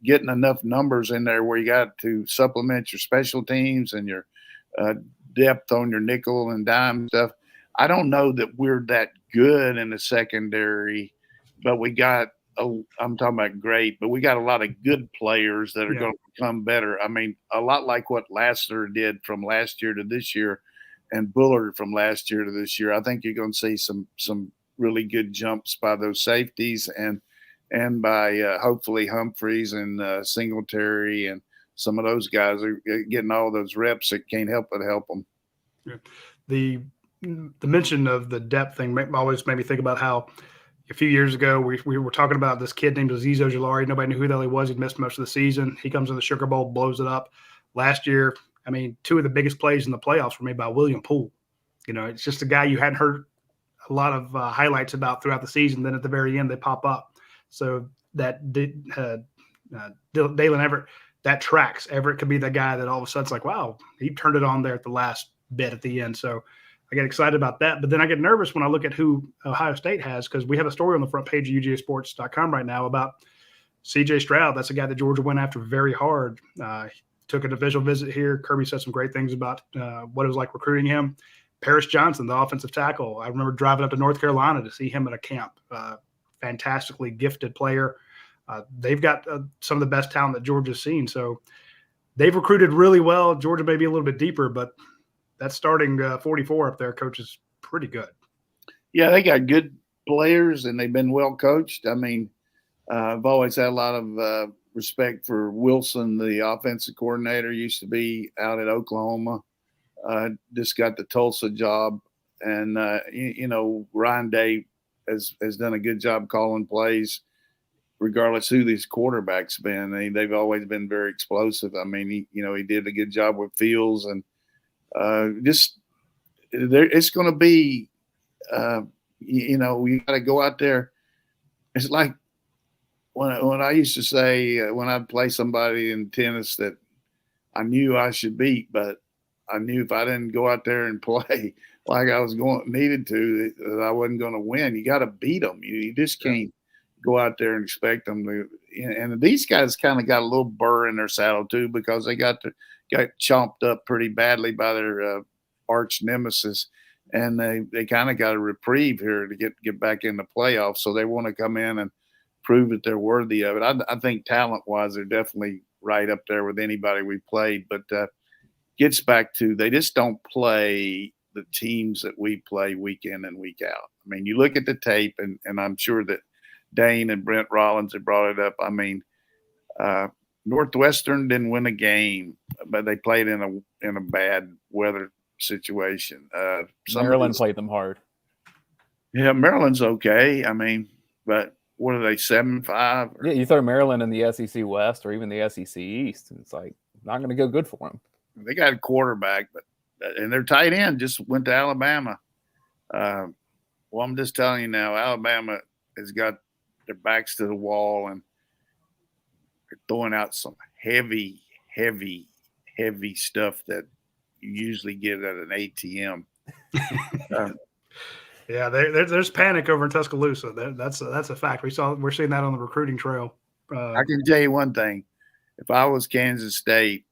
getting enough numbers in there where you got to supplement your special teams and your depth on your nickel and dime stuff. I don't know that we're that good in the secondary, but we got I'm talking about great, but we got a lot of good players that are going to become better. I mean, a lot like what Lassiter did from last year to this year, and Bullard from last year to this year. I think you're going to see some really good jumps by those safeties and by hopefully Humphreys and Singletary, and some of those guys are getting all those reps that can't help but help them. Yeah. The mention of the depth thing always made me think about how a few years ago we were talking about this kid named Azeez Ojulari. Nobody knew who the hell he was. He'd missed most of the season. He comes in the Sugar Bowl, blows it up. Last year, I mean, 2 of the biggest plays in the playoffs were made by William Poole. You know, it's just a guy you hadn't heard a lot of highlights about throughout the season. Then at the very end, they pop up. So that Daylen Everett, that tracks. Everett could be the guy that all of a sudden it's like, wow, he turned it on there at the last bit at the end. So I get excited about that. But then I get nervous when I look at who Ohio State has, because we have a story on the front page of UGAsports.com right now about C.J. Stroud. That's a guy that Georgia went after very hard. Took an official visit here. Kirby said some great things about what it was like recruiting him. Paris Johnson, the offensive tackle. I remember driving up to North Carolina to see him at a camp. Fantastically gifted player. They've got some of the best talent that Georgia's seen. So they've recruited really well. Georgia may be a little bit deeper, but that starting 44 up there, coach, is pretty good. Yeah, they got good players, and they've been well coached. I mean, I've always had a lot of respect for Wilson, the offensive coordinator, used to be out at Oklahoma. Just got the Tulsa job. And, you know, Ryan Day has done a good job calling plays, regardless who these quarterbacks been. They've always been very explosive. I mean, he did a good job with Fields, and it's going to be, you got to go out there. It's like when I used to say when I'd play somebody in tennis that I knew I should beat, but I knew if I didn't go out there and play like I was needed to, that I wasn't going to win. You got to beat them. You just can't go out there and expect them to. And these guys kind of got a little burr in their saddle too, because they got chomped up pretty badly by their arch nemesis, and they kind of got a reprieve here to get back in the playoffs. So they want to come in and prove that they're worthy of it. I think talent-wise, they're definitely right up there with anybody we played, but gets back to they just don't play the teams that we play week in and week out. I mean, you look at the tape, and I'm sure that Dayne and Brent Rollins have brought it up. I mean, Northwestern didn't win a game, but they played in a bad weather situation. Maryland played them hard. Yeah, Maryland's okay. I mean, but what are they, 7-5? Yeah, you throw Maryland in the SEC West or even the SEC East, and it's like not going to go good for them. They got a quarterback, and their tight end just went to Alabama. Well, I'm just telling you now, Alabama has got their backs to the wall, and they're throwing out some heavy stuff that you usually get at an ATM. Yeah, there's panic over in Tuscaloosa. That's a fact. We're seeing that on the recruiting trail. I can tell you one thing: if I was Kansas State,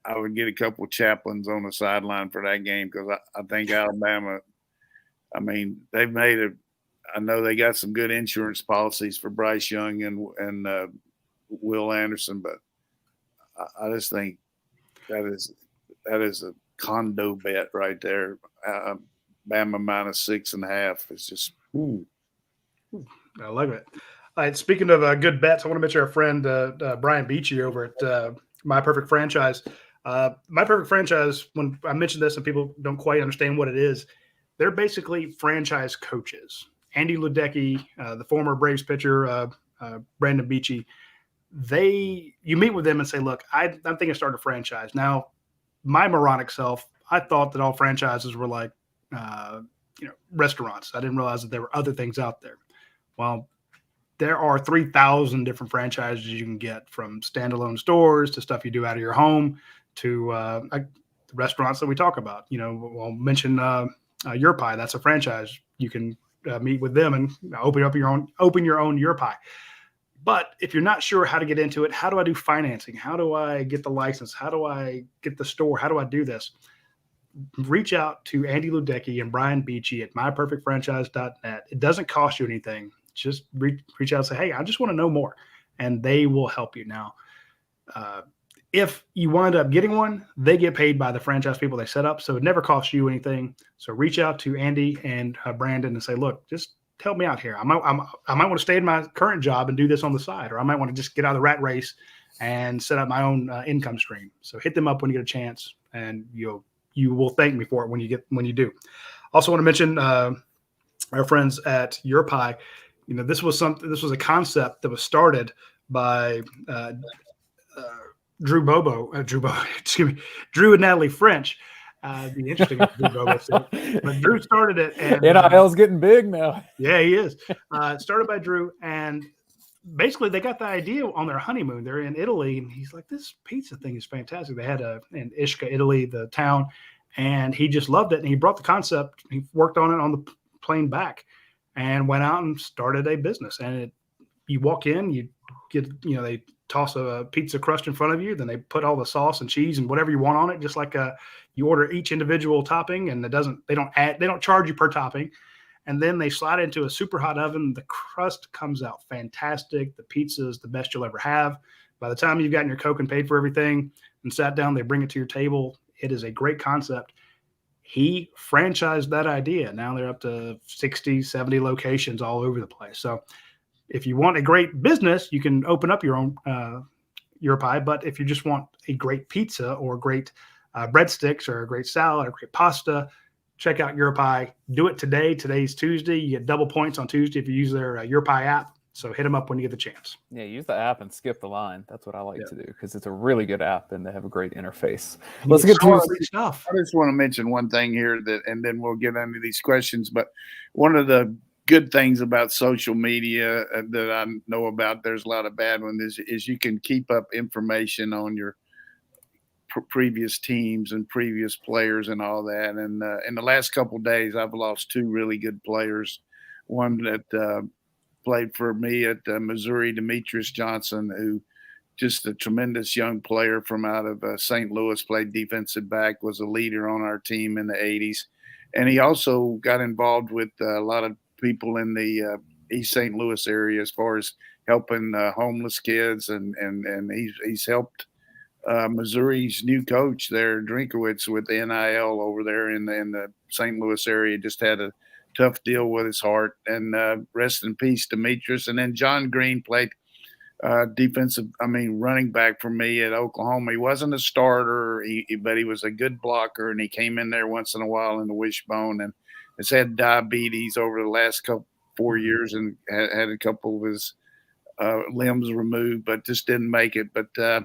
I would get a couple of chaplains on the sideline for that game, because I think Alabama. I mean, they've made it. I know they got some good insurance policies for Bryce Young and Will Anderson, but I just think that is a condo bet right there. Bama -6.5 is just. Ooh. I love it. All right, speaking of good bets, I want to mention our friend Brian Beachy over at My Perfect Franchise. My Perfect Franchise, when I mention this and people don't quite understand what it is, they're basically franchise coaches. Andy Ledecky, the former Braves pitcher, Brandon Beachy, you meet with them and say, look, I'm thinking of starting a franchise. Now, my moronic self, I thought that all franchises were like, restaurants. I didn't realize that there were other things out there. Well, there are 3,000 different franchises you can get, from standalone stores to stuff you do out of your home to the restaurants that we talk about. We'll mention Your Pie. That's a franchise. You can meet with them and open your own Your Pie. But if you're not sure how to get into it, how do I do financing? How do I get the license? How do I get the store? How do I do this? Reach out to Andy Ledecky and Brian Beachy at myperfectfranchise.net. It doesn't cost you anything. Just reach out and say, hey, I just want to know more. And they will help you. Now, if you wind up getting one, they get paid by the franchise people they set up. So it never costs you anything. So reach out to Andy and Brandon and say, look, just help me out here. I might want to stay in my current job and do this on the side, or I might want to just get out of the rat race and set up my own income stream. So hit them up when you get a chance, and you will thank me for it when you do. Also want to mention our friends at Your Pie. This was a concept that was started by Drew and Natalie French. It'd be interesting if Drew Bobo said it. But Drew started it, and NIL's getting big now. Yeah, he is. Started by Drew, and basically they got the idea on their honeymoon. They're in Italy, and he's like, this pizza thing is fantastic. They had in Ischia, Italy, the town, and he just loved it. And he brought the concept. He worked on it on the plane back and went out and started a business. And you walk in, you get, they toss a pizza crust in front of you. Then they put all the sauce and cheese and whatever you want on it, just like you order each individual topping, and they don't charge you per topping. And then they slide it into a super hot oven. The crust comes out fantastic. The pizza is the best you'll ever have. By the time you've gotten your Coke and paid for everything and sat down, they bring it to your table. It is a great concept. He franchised that idea. Now they're up to 60, 70 locations all over the place. So if you want a great business, you can open up your own Your Pie. But if you just want a great pizza or great breadsticks or a great salad or great pasta, check out Your Pie. Do it today. Today's Tuesday. You get double points on Tuesday if you use their Your Pie app. So hit them up when you get the chance. Yeah, use the app and skip the line. That's what I like to do, because it's a really good app and they have a great interface. Let's get to great stuff. I just want to mention one thing here, and then we'll get into these questions. But one of the good things about social media that I know about, there's a lot of bad ones, is you can keep up information on your previous teams and previous players and all that. And in the last couple of days, I've lost two really good players. One that played for me at Missouri, Demetrius Johnson, who just a tremendous young player from out of St. Louis, played defensive back, was a leader on our team in the 80s. And he also got involved with a lot of people in the East St. Louis area as far as helping homeless kids. And he's helped Missouri's new coach there, Drinkowitz, with the NIL over there in the St. Louis area, just had a tough deal with his heart. And rest in peace, Demetrius. And then John Green played running back for me at Oklahoma. He wasn't a starter, but he was a good blocker, and he came in there once in a while in the wishbone and has had diabetes over the last 4 years and had a couple of his limbs removed, but just didn't make it. But I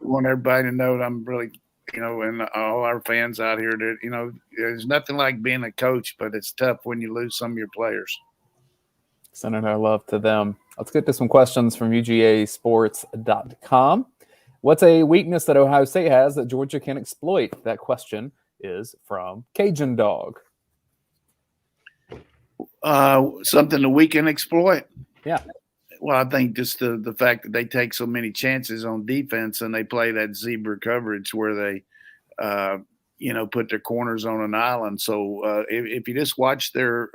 want everybody to know that I'm really, and all our fans out here that, there's nothing like being a coach, but it's tough when you lose some of your players. Sending our love to them. Let's get to some questions from UGASports.com. What's a weakness that Ohio State has that Georgia can exploit? That question is from Cajun Dog. Something that we can exploit. Yeah. Well, I think just the fact that they take so many chances on defense and they play that zebra coverage where they, put their corners on an island. So if you just watch their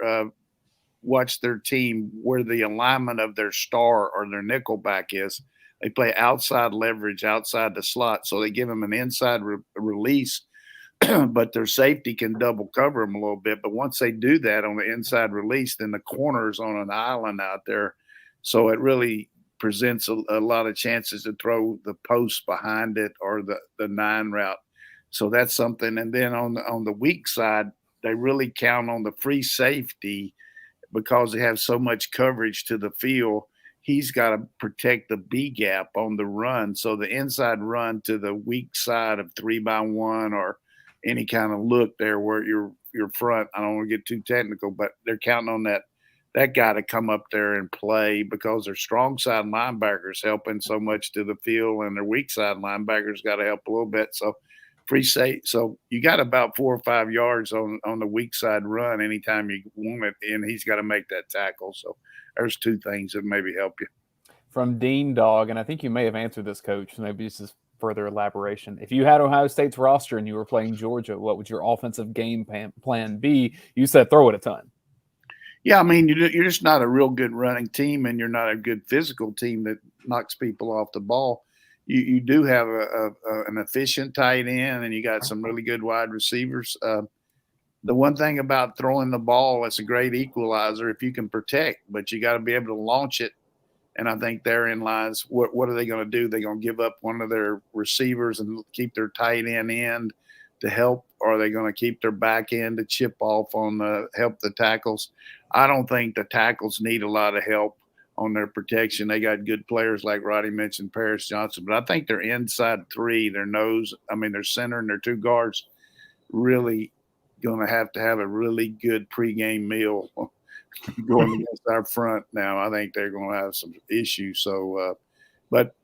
team, where the alignment of their star or their nickelback is, they play outside leverage, outside the slot. So they give them an inside release, but their safety can double cover them a little bit. But once they do that on the inside release, then the corner's on an island out there. So it really presents a lot of chances to throw the post behind it or the 9 route. So that's something. And then on the weak side, they really count on the free safety because they have so much coverage to the field. He's got to protect the B gap on the run. So the inside run to the weak side of 3-by-1 or any kind of look there where your front, I don't want to get too technical, but they're counting on that guy to come up there and play because their strong side linebackers helping so much to the field and their weak side linebackers got to help a little bit. So free safety. So you got about 4 or 5 yards on the weak side run anytime you want it, and he's got to make that tackle. So there's 2 things that maybe help you. From Dean Dog, and I think you may have answered this, Coach. Maybe this is further elaboration. If you had Ohio State's roster and you were playing Georgia, what would your offensive game plan be? You said throw it a ton. Yeah, I mean, you're just not a real good running team, and you're not a good physical team that knocks people off the ball. You do have an efficient tight end, and you got some really good wide receivers. The one thing about throwing the ball, it's a great equalizer if you can protect, but you got to be able to launch it. And I think therein lies what are they going to do? They're going to give up one of their receivers and keep their tight end to help, or are they going to keep their back end to chip off help the tackles? I don't think the tackles need a lot of help on their protection. They got good players like Roddy mentioned, Paris Johnson, but I think their inside 3, their center and their 2 guards really going to have a really good pregame meal going against our front. Now, I think they're going to have some issues. So, but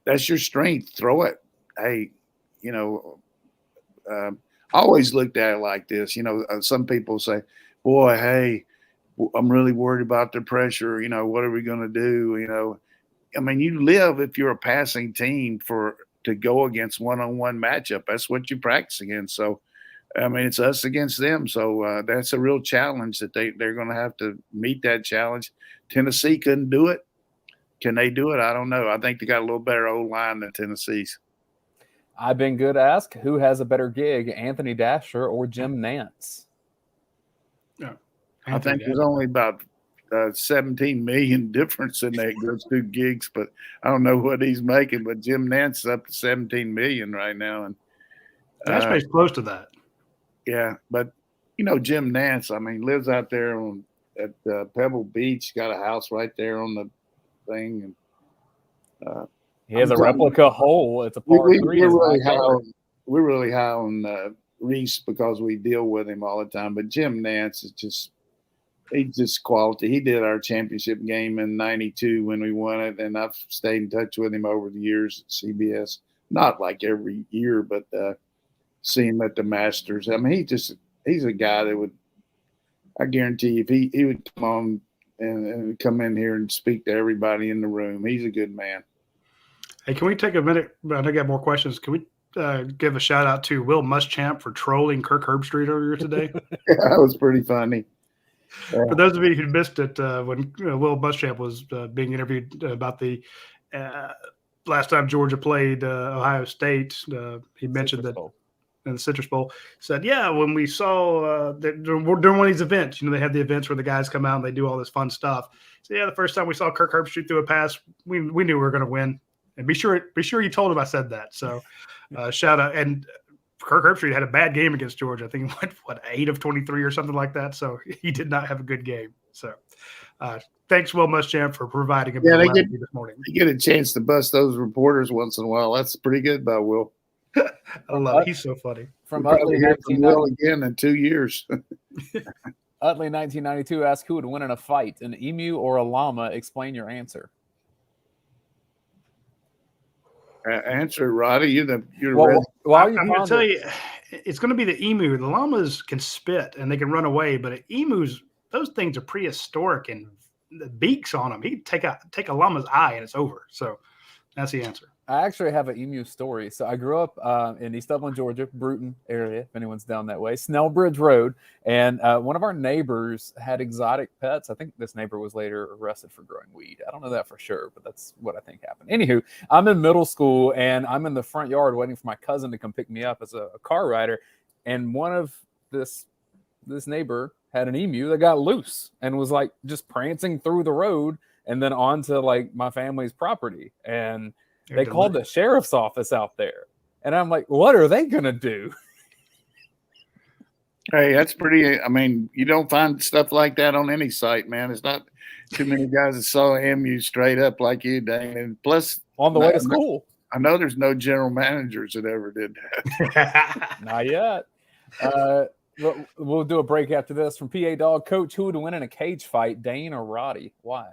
that's your strength. Throw it. Hey, I always looked at it like this. Some people say, boy, hey, I'm really worried about the pressure. What are we going to do? I mean, you live, if you're a passing team, to go against one-on-one matchup. That's what you practice against. So, I mean, it's us against them. So that's a real challenge that they're going to have to meet that challenge. Tennessee couldn't do it. Can they do it? I don't know. I think they got a little better O-line than Tennessee's. I've been good to ask, who has a better gig, Anthony Dasher or Jim Nance? Yeah, I think there's only about 17 million difference in those 2 gigs, but I don't know what he's making. But Jim Nance is up to 17 million right now, and Dash close to that. Yeah, but Jim Nance, I mean, lives out there at Pebble Beach, got a house right there on the thing, and he has a replica hole. It's a par 3. We're really high on Reese because we deal with him all the time. But Jim Nance is he's just quality. He did our championship game in ‑92 when we won it, and I've stayed in touch with him over the years at CBS. Not like every year, but see him at the Masters. I mean, he's a guy that I guarantee if he would come on and come in here and speak to everybody in the room. He's a good man. Hey, can we take a minute? I got more questions. Can we give a shout out to Will Muschamp for trolling Kirk Herbstreit earlier today? Yeah, that was pretty funny. For those of you who missed it, when Will Muschamp was being interviewed about the last time Georgia played Ohio State, he mentioned Citrus that Bowl. in the Citrus Bowl, said, yeah, when we saw that during one of these events, they have the events where the guys come out and they do all this fun stuff. So yeah, the first time we saw Kirk Herbstreit through a pass, we knew we were going to win. And be sure you told him I said that. So shout out. And Kirk Herbstreit had a bad game against Georgia. I think he went, 8 of 23 or something like that. So he did not have a good game. So thanks, Will Muschamp, for providing a bit of this morning. You get a chance to bust those reporters once in a while. That's pretty good by Will. I love it. He's so funny. From Utley Will again in 2 years. Utley 1992 asked who would win in a fight, an emu or a llama? Explain your answer. Answer, Roddy. You're I'm going to tell you, it's going to be the emu. The llamas can spit and they can run away, but emus, those things are prehistoric and the beaks on them. He can take a llama's eye and it's over. So that's the answer. I actually have an emu story. So I grew up in East Dublin, Georgia, Bruton area, if anyone's down that way, Snellbridge Road. And one of our neighbors had exotic pets. I think this neighbor was later arrested for growing weed. I don't know that for sure, but that's what I think happened. Anywho, I'm in middle school and I'm in the front yard waiting for my cousin to come pick me up as a car rider. And one of this neighbor had an emu that got loose and was like just prancing through the road and then onto like my family's property. And they called the sheriff's office out there. And I'm like, what are they going to do? Hey, that's pretty. I mean, you don't find stuff like that on any site, man. It's not too many guys that saw MU straight up like you, Dane. And plus, on the way to school. I know there's no general managers that ever did that. Not yet. We'll do a break after this. From PA Dog, Coach, who would win in a cage fight, Dane or Roddy? Why?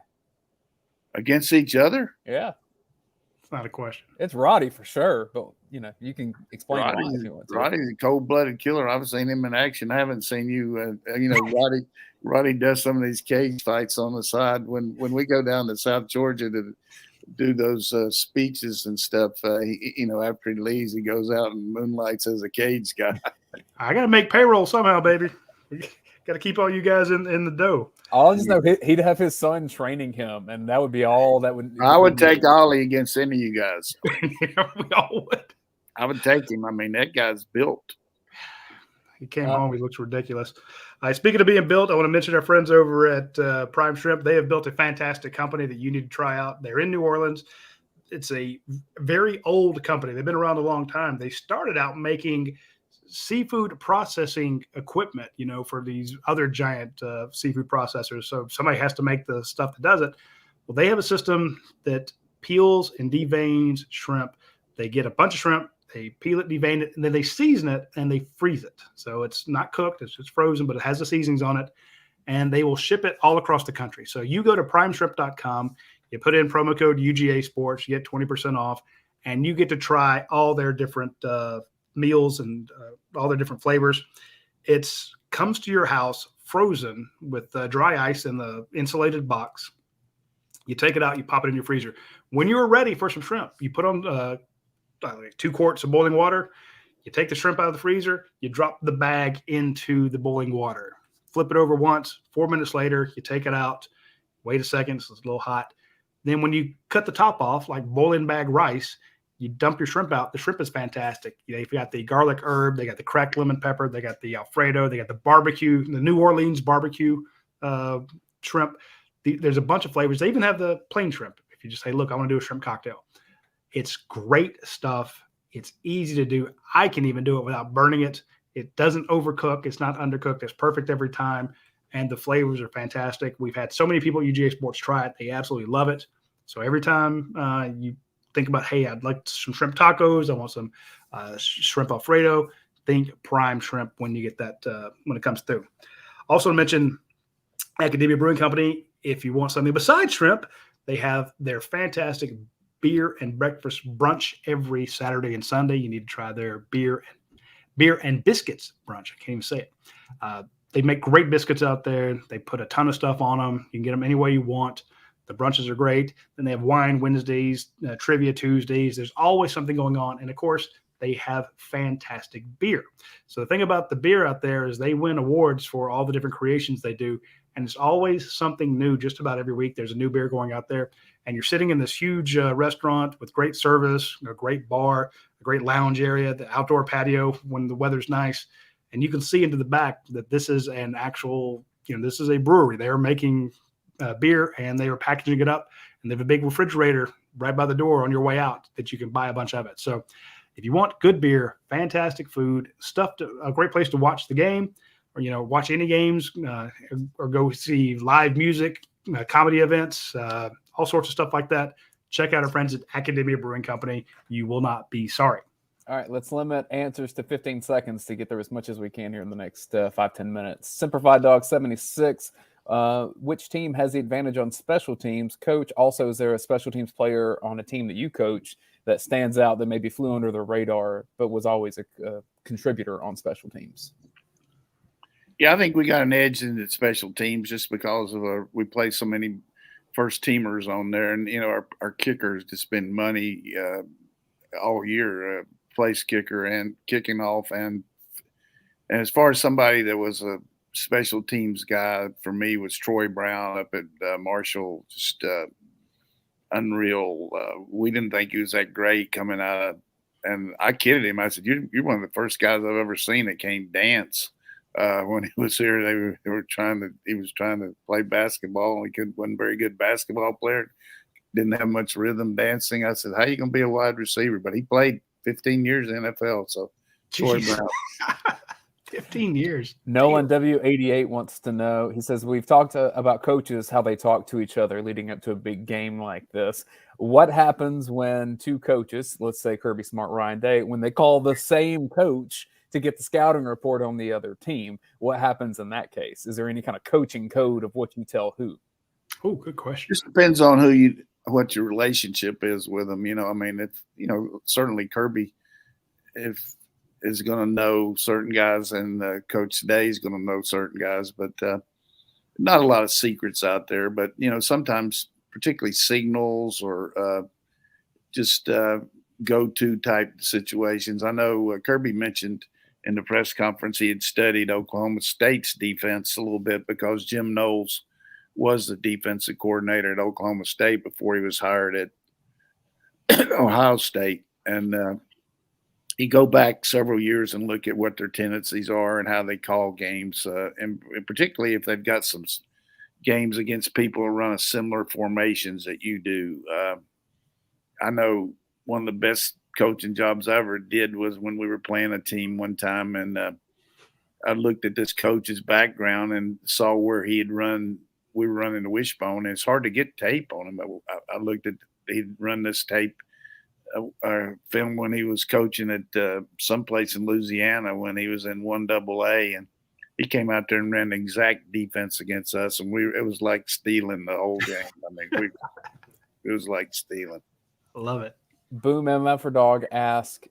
Against each other? Yeah. It's not a question. It's Roddy for sure, but you can explain why if you want to. Roddy's a cold-blooded killer. I've seen him in action. I haven't seen you. Roddy does some of these cage fights on the side. When we go down to South Georgia to do those speeches and stuff, after he leaves, he goes out and moonlights as a cage guy. I got to make payroll somehow, baby. Got to keep all you guys in the dough. I'll just know he'd have his son training him, and that would be all that would. I would take Ollie against any of you guys. We all would. I would take him. I mean, that guy's built. He came home. He looks ridiculous. Speaking of being built, I want to mention our friends over at Prime Shrimp. They have built a fantastic company that you need to try out. They're in New Orleans. It's a very old company. They've been around a long time. They started out making seafood processing equipment, for these other giant seafood processors. So somebody has to make the stuff that does it. Well, they have a system that peels and deveins shrimp. They get a bunch of shrimp, they peel it, devein it, and then they season it and they freeze it. So it's not cooked, it's just frozen, but it has the seasonings on it. And they will ship it all across the country. So you go to primeshrimp.com, you put in promo code UGASports, you get 20% off, and you get to try all their different meals and all their different flavors. It comes to your house frozen with dry ice in the insulated box. You take it out, you pop it in your freezer. When you're ready for some shrimp, you put on 2 quarts of boiling water. You take the shrimp out of the freezer, you drop the bag into the boiling water. Flip it over once, 4 minutes later, you take it out, wait a second, so it's a little hot. Then when you cut the top off, like boiling bag rice, you dump your shrimp out. The shrimp is fantastic. They've got the garlic herb, they got the cracked lemon pepper, they got the Alfredo, they got the barbecue, the New Orleans barbecue shrimp. There's a bunch of flavors. They even have the plain shrimp. If you just say, look, I want to do a shrimp cocktail. It's great stuff. It's easy to do. I can even do it without burning it. It doesn't overcook. It's not undercooked. It's perfect every time. And the flavors are fantastic. We've had so many people at UGA Sports try it. They absolutely love it. So every time you think about, hey, I'd like some shrimp tacos, I want some shrimp Alfredo, think Prime Shrimp when you get that, when it comes through. Also mention Academia Brewing Company. If you want something besides shrimp, they have their fantastic beer and breakfast brunch every Saturday and Sunday. You need to try their beer and biscuits brunch. I can't even say it. They make great biscuits out there. They put a ton of stuff on them. You can get them any way you want. The brunches are great. Then they have wine Wednesdays, trivia Tuesdays. There's always something going on. And, of course, they have fantastic beer. So the thing about the beer out there is they win awards for all the different creations they do. And it's always something new. Just about every week, there's a new beer going out there. And you're sitting in this huge restaurant with great service, a great bar, a great lounge area, the outdoor patio when the weather's nice. And you can see into the back that this is an actual, this is a brewery. They are making beer and they are packaging it up. And they have a big refrigerator right by the door on your way out that you can buy a bunch of it. So if you want good beer, fantastic food, a great place to watch the game, or watch any games, or go see live music, comedy events, all sorts of stuff like that. Check out our friends at Academia Brewing Company. You will not be sorry. All right, let's limit answers to 15 seconds to get there as much as we can here in the next 5-10 minutes. Simplified Dog 76. Which team has the advantage on special teams? Coach, also, is there a special teams player on a team that you coach that stands out that maybe flew under the radar but was always a contributor on special teams? Yeah, I think we got an edge in the special teams just because of we play so many first teamers on there, and our kickers to spend money all year, place kicker and kicking off, and as far as somebody that was a special teams guy for me was Troy Brown up at Marshall, just unreal. We didn't think he was that great coming out of, and I kidded him. I said, "You're one of the first guys I've ever seen that can't dance." When he was here, he was trying to play basketball, and he wasn't a very good basketball player. Didn't have much rhythm dancing. I said, "How you gonna be a wide receiver?" But he played 15 years in the NFL. So Troy Brown. 15 years. Nolan W88 wants to know. He says, we've talked about coaches, how they talk to each other leading up to a big game like this. What happens when two coaches, let's say Kirby Smart, Ryan Day, when they call the same coach to get the scouting report on the other team? What happens in that case? Is there any kind of coaching code of what you tell who? Oh, good question. Just depends on what your relationship is with them. Certainly Kirby, is going to know certain guys, and Coach Day is going to know certain guys, but not a lot of secrets out there. But sometimes, particularly signals or just go-to type situations. I know Kirby mentioned in the press conference he had studied Oklahoma State's defense a little bit because Jim Knowles was the defensive coordinator at Oklahoma State before he was hired at Ohio State. And you go back several years and look at what their tendencies are and how they call games, and particularly if they've got some games against people who run a similar formations that you do. I know one of the best coaching jobs I ever did was when we were playing a team one time, and I looked at this coach's background and saw where he had run. We were running the wishbone, and it's hard to get tape on him. I looked at he'd run this tape film when he was coaching at someplace in Louisiana when he was in 1AA, and he came out there and ran the exact defense against us, and it was like stealing the whole game. I mean, it was like stealing. Love it. Boom MF for Dog ask,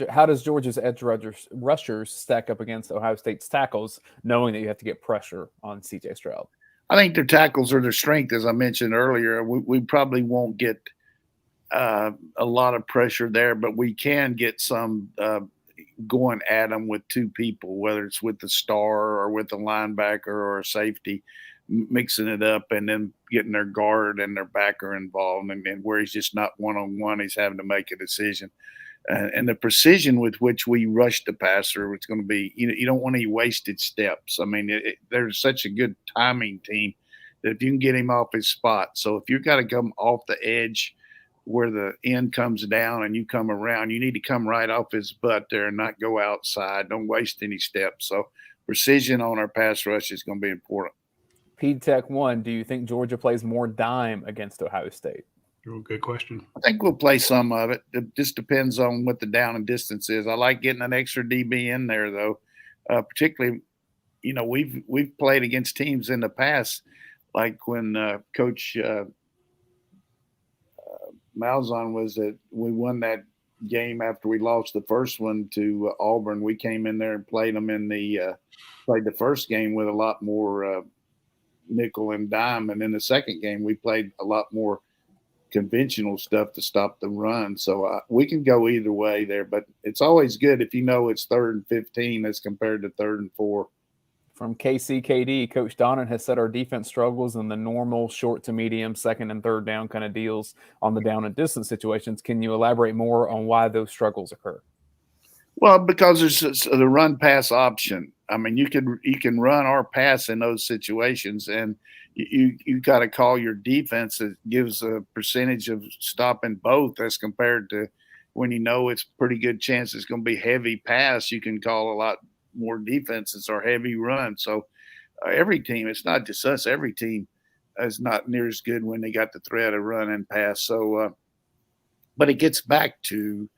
how does Georgia's edge rushers stack up against Ohio State's tackles, knowing that you have to get pressure on CJ Stroud? I think their tackles are their strength, as I mentioned earlier. We probably won't get a lot of pressure there, but we can get some going at them with two people, whether it's with the star or with the linebacker or a safety, mixing it up and then getting their guard and their backer involved, and where he's just not one-on-one, he's having to make a decision. And the precision with which we rush the passer, it's going to be, you don't want any wasted steps. I mean, there's such a good timing team that if you can get him off his spot. So if you've got to come off the edge where the end comes down and you come around, you need to come right off his butt there and not go outside. Don't waste any steps. So precision on our pass rush is going to be important. Tech 1, do you think Georgia plays more dime against Ohio State? Good question. I think we'll play some of it. It just depends on what the down and distance is. I like getting an extra DB in there, though. Particularly, we've played against teams in the past, like when Coach Malzahn was at. We won that game after we lost the first one to Auburn. We came in there and played them played the first game with a lot more nickel and dime, and in the second game we played a lot more conventional stuff to stop the run. So we can go either way there, but it's always good if you know it's 3rd and 15 as compared to 3rd and 4. From KCKD, Coach Donnan has said our defense struggles in the normal short to medium, 2nd and 3rd down kind of deals on the down and distance situations. Can you elaborate more on why those struggles occur? Well, because there's the run pass option. I mean, you can run or pass in those situations, and you got to call your defense that gives a percentage of stopping both as compared to when you know it's pretty good chance it's going to be heavy pass. You can call a lot more defenses or heavy run. So every team, it's not just us, every team is not near as good when they got the threat of run and pass. So, but it gets back to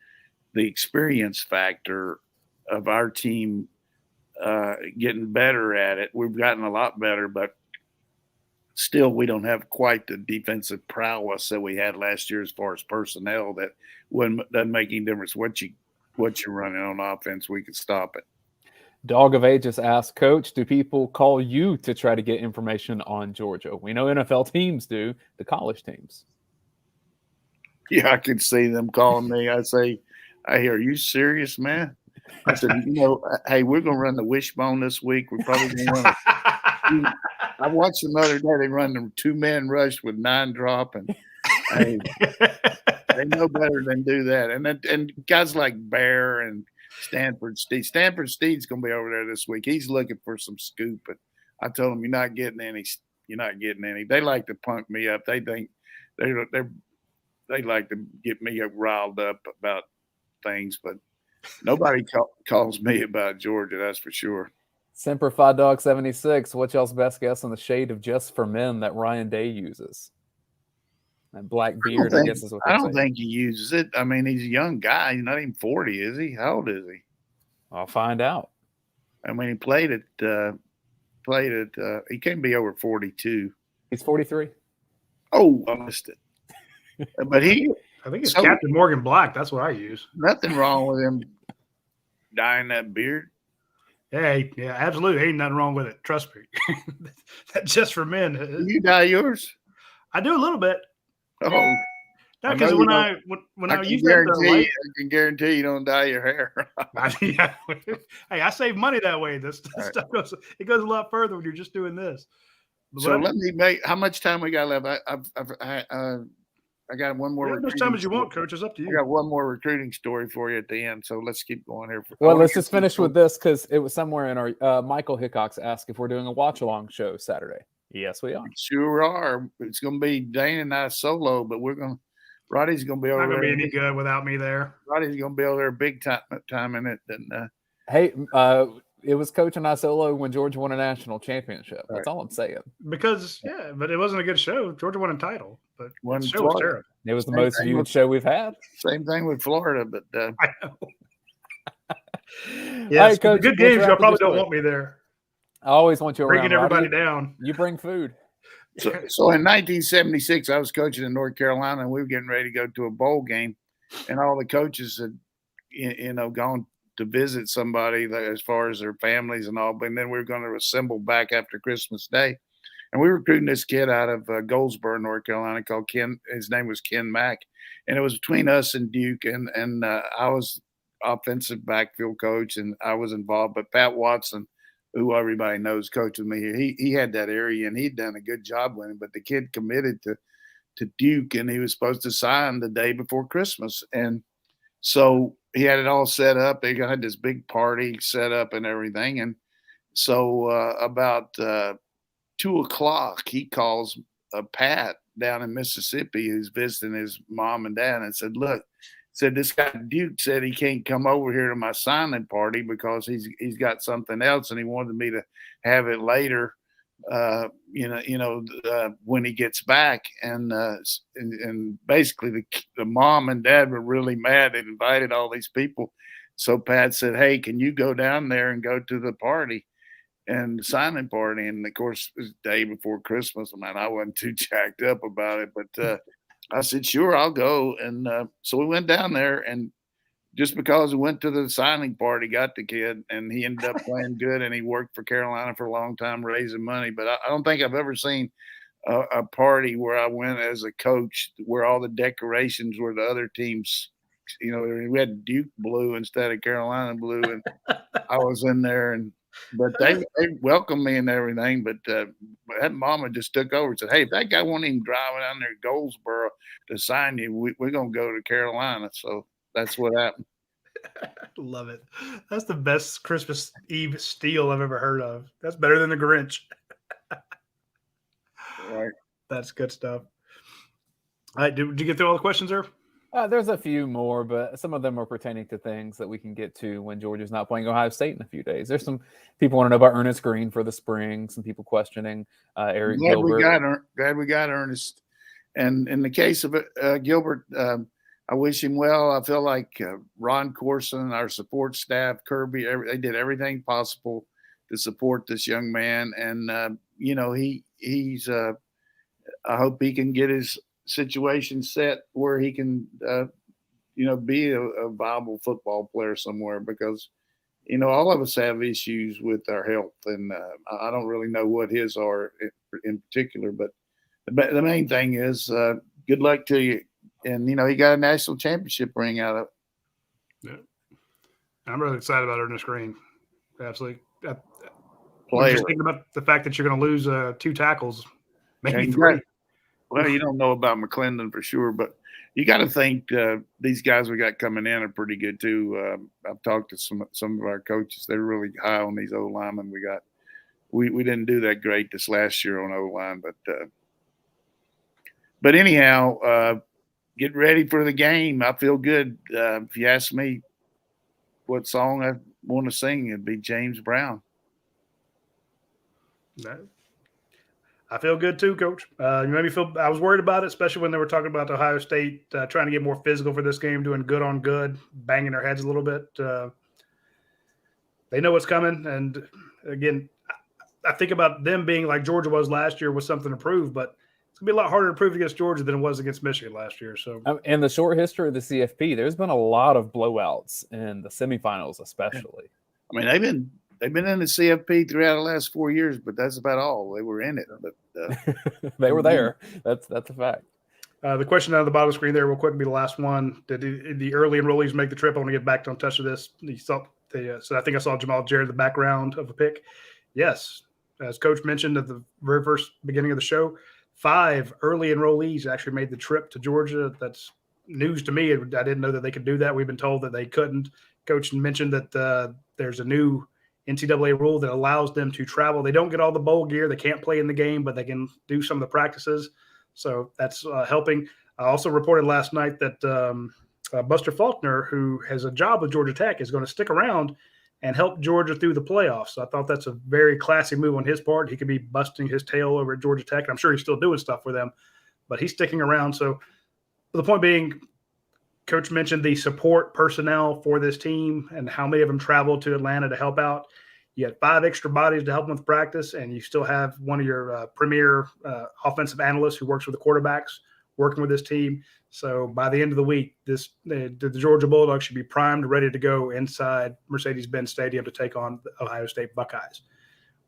the experience factor of our team getting better at it. We've gotten a lot better, but still we don't have quite the defensive prowess that we had last year as far as personnel. That doesn't make any difference what you're running on offense. We can stop it. Dog of Ages asks, Coach, do people call you to try to get information on Georgia? We know NFL teams do, the college teams. Yeah, I can see them calling me. I say, hey, are you serious, man? I said, hey, we're going to run the wishbone this week. We're probably going to run it. I watched them the other day. They run the 2-man rush with 9 drop, and hey, they know better than do that. And guys like Bear and Stanford Steed. Stanford Steed's going to be over there this week. He's looking for some scoop, but I told him, you're not getting any. You're not getting any. They like to punk me up. They think they like to get me riled up about things, but nobody calls me about Georgia. That's for sure. Semper Fi Dog 76. What's y'all's best guess on the shade of Just for Men that Ryan Day uses? That black beard, I guess is what I don't think he uses it. I mean, he's a young guy. He's not even 40, is he? How old is he? I'll find out. I mean, he played it. He can't be over 42. He's 43. Oh, I missed it. But I think it's Captain Morgan Black. That's what I use. Nothing wrong with him dyeing that beard. Yeah, absolutely. Ain't nothing wrong with it. Trust me. That's Just for Men. Do you dye yours? I do a little bit. Oh, no, because when I use that, I can guarantee you don't dye your hair. Hey, I save money that way. This stuff goes a lot further when you're just doing this. But so let me make. How much time we got left? I got one more. As much time as you want, Coach. It's up to you. I got one more recruiting story for you at the end. So let's keep going here. Well, let's just finish with this because it was somewhere in our. Michael Hickox asked if we're doing a watch-along show Saturday. Yes, we are. Sure are. It's going to be Dayne and I solo, but Roddy's going to be over there. Not going to be any good without me there. Roddy's going to be over there big time in it. And, hey, it was Coach and I solo when Georgia won a national championship. That's all I'm saying. Because, but it wasn't a good show. Georgia won a title, but the show was terrible. It was the most viewed show we've had. Same thing with Florida, but I know. Yeah, right, Coach, good games. Y'all probably don't want me there. I always want you bringing around, everybody Roddy. down. You bring food. So in 1976, I was coaching in North Carolina, and we were getting ready to go to a bowl game, and all the coaches had, gone to visit somebody as far as their families and all. But then we were going to assemble back after Christmas Day, and we were recruiting this kid out of Goldsboro, North Carolina, called Ken. His name was Ken Mack, and it was between us and Duke, and I was offensive backfield coach, and I was involved, but Pat Watson, who everybody knows coaching me here, he had that area, and he'd done a good job with him. But the kid committed to Duke, and he was supposed to sign the day before Christmas. And so he had it all set up. They had this big party set up and everything. And so about 2:00, he calls Pat down in Mississippi, who's visiting his mom and dad, and said, look, this guy Duke said he can't come over here to my signing party because he's got something else, and he wanted me to have it later, when he gets back. And basically the mom and dad were really mad. They invited all these people. So Pat said, hey, can you go down there and go to the party and the signing party? And of course, it was the day before Christmas. Man, I wasn't too jacked up about it, but I said, sure, I'll go. And so we went down there, and just because we went to the signing party, got the kid, and he ended up playing good, and he worked for Carolina for a long time raising money. But I don't think I've ever seen a party where I went as a coach, where all the decorations were the other teams. We had Duke blue instead of Carolina blue, and I was in there, but they welcomed me and everything. But that mama just took over and said, "Hey, if that guy won't even drive down there to Goldsboro to sign you, we're gonna go to Carolina." So that's what happened. Love it. That's the best Christmas Eve steal I've ever heard of. That's better than the Grinch. Right. That's good stuff. All right, did you get through all the questions there? There's a few more, but some of them are pertaining to things that we can get to when Georgia's not playing Ohio State in a few days. There's some people want to know about Ernest Green for the spring. Some people questioning Eric Gilbert. Glad we got Ernest. And in the case of Gilbert, I wish him well. I feel like Ron Corson, our support staff, Kirby, they did everything possible to support this young man. And he's. I hope he can get his situation set where he can, be a viable football player somewhere, because, all of us have issues with our health, and I don't really know what his are in particular, but the main thing is good luck to you. And, he got a national championship ring out of it. Yeah. I'm really excited about Ernest Green. Absolutely. Just thinking about the fact that you're going to lose 2 tackles, maybe and 3. Well, you don't know about McClendon for sure, but you got to think these guys we got coming in are pretty good too. I've talked to some of our coaches; they're really high on these O linemen we got. We didn't do that great this last year on O line, but anyhow, get ready for the game. I feel good. If you ask me what song I want to sing, it'd be James Brown. No. I feel good too, Coach. You made me feel. I was worried about it, especially when they were talking about Ohio State trying to get more physical for this game, doing good on good, banging their heads a little bit. They know what's coming, and again, I think about them being like Georgia was last year with something to prove, but it's gonna be a lot harder to prove against Georgia than it was against Michigan last year. So, in the short history of the CFP, there's been a lot of blowouts in the semifinals, especially. I mean, they've been in the CFP throughout the last 4 years, but that's about all. They were in it, but they were there. That's a fact. The question on the bottom of the screen there, real quick, will be the last one. Did the early enrollees make the trip? I want to get back. Don't touch this. So I think I saw Jamal Jarrett in the background of a pick. Yes, as Coach mentioned at the very first beginning of the show, 5 early enrollees actually made the trip to Georgia. That's news to me. I didn't know that they could do that. We've been told that they couldn't. Coach mentioned that there's a new NCAA rule that allows them to travel. They don't get all the bowl gear. They can't play in the game, but they can do some of the practices. So that's helping. I also reported last night that Buster Faulkner, who has a job with Georgia Tech, is going to stick around and help Georgia through the playoffs. So I thought that's a very classy move on his part. He could be busting his tail over at Georgia Tech. I'm sure he's still doing stuff for them, but he's sticking around. So the point being, Coach mentioned the support personnel for this team and how many of them traveled to Atlanta to help out. You had 5 extra bodies to help them with practice, and you still have one of your premier offensive analysts who works with the quarterbacks working with this team. So by the end of the week, the Georgia Bulldogs should be primed, ready to go inside Mercedes-Benz Stadium to take on the Ohio State Buckeyes.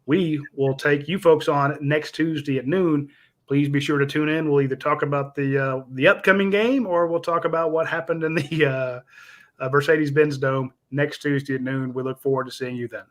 We will take you folks on next Tuesday at noon. Please be sure to tune in. We'll either talk about the upcoming game, or we'll talk about what happened in the Mercedes-Benz Dome next Tuesday at noon. We look forward to seeing you then.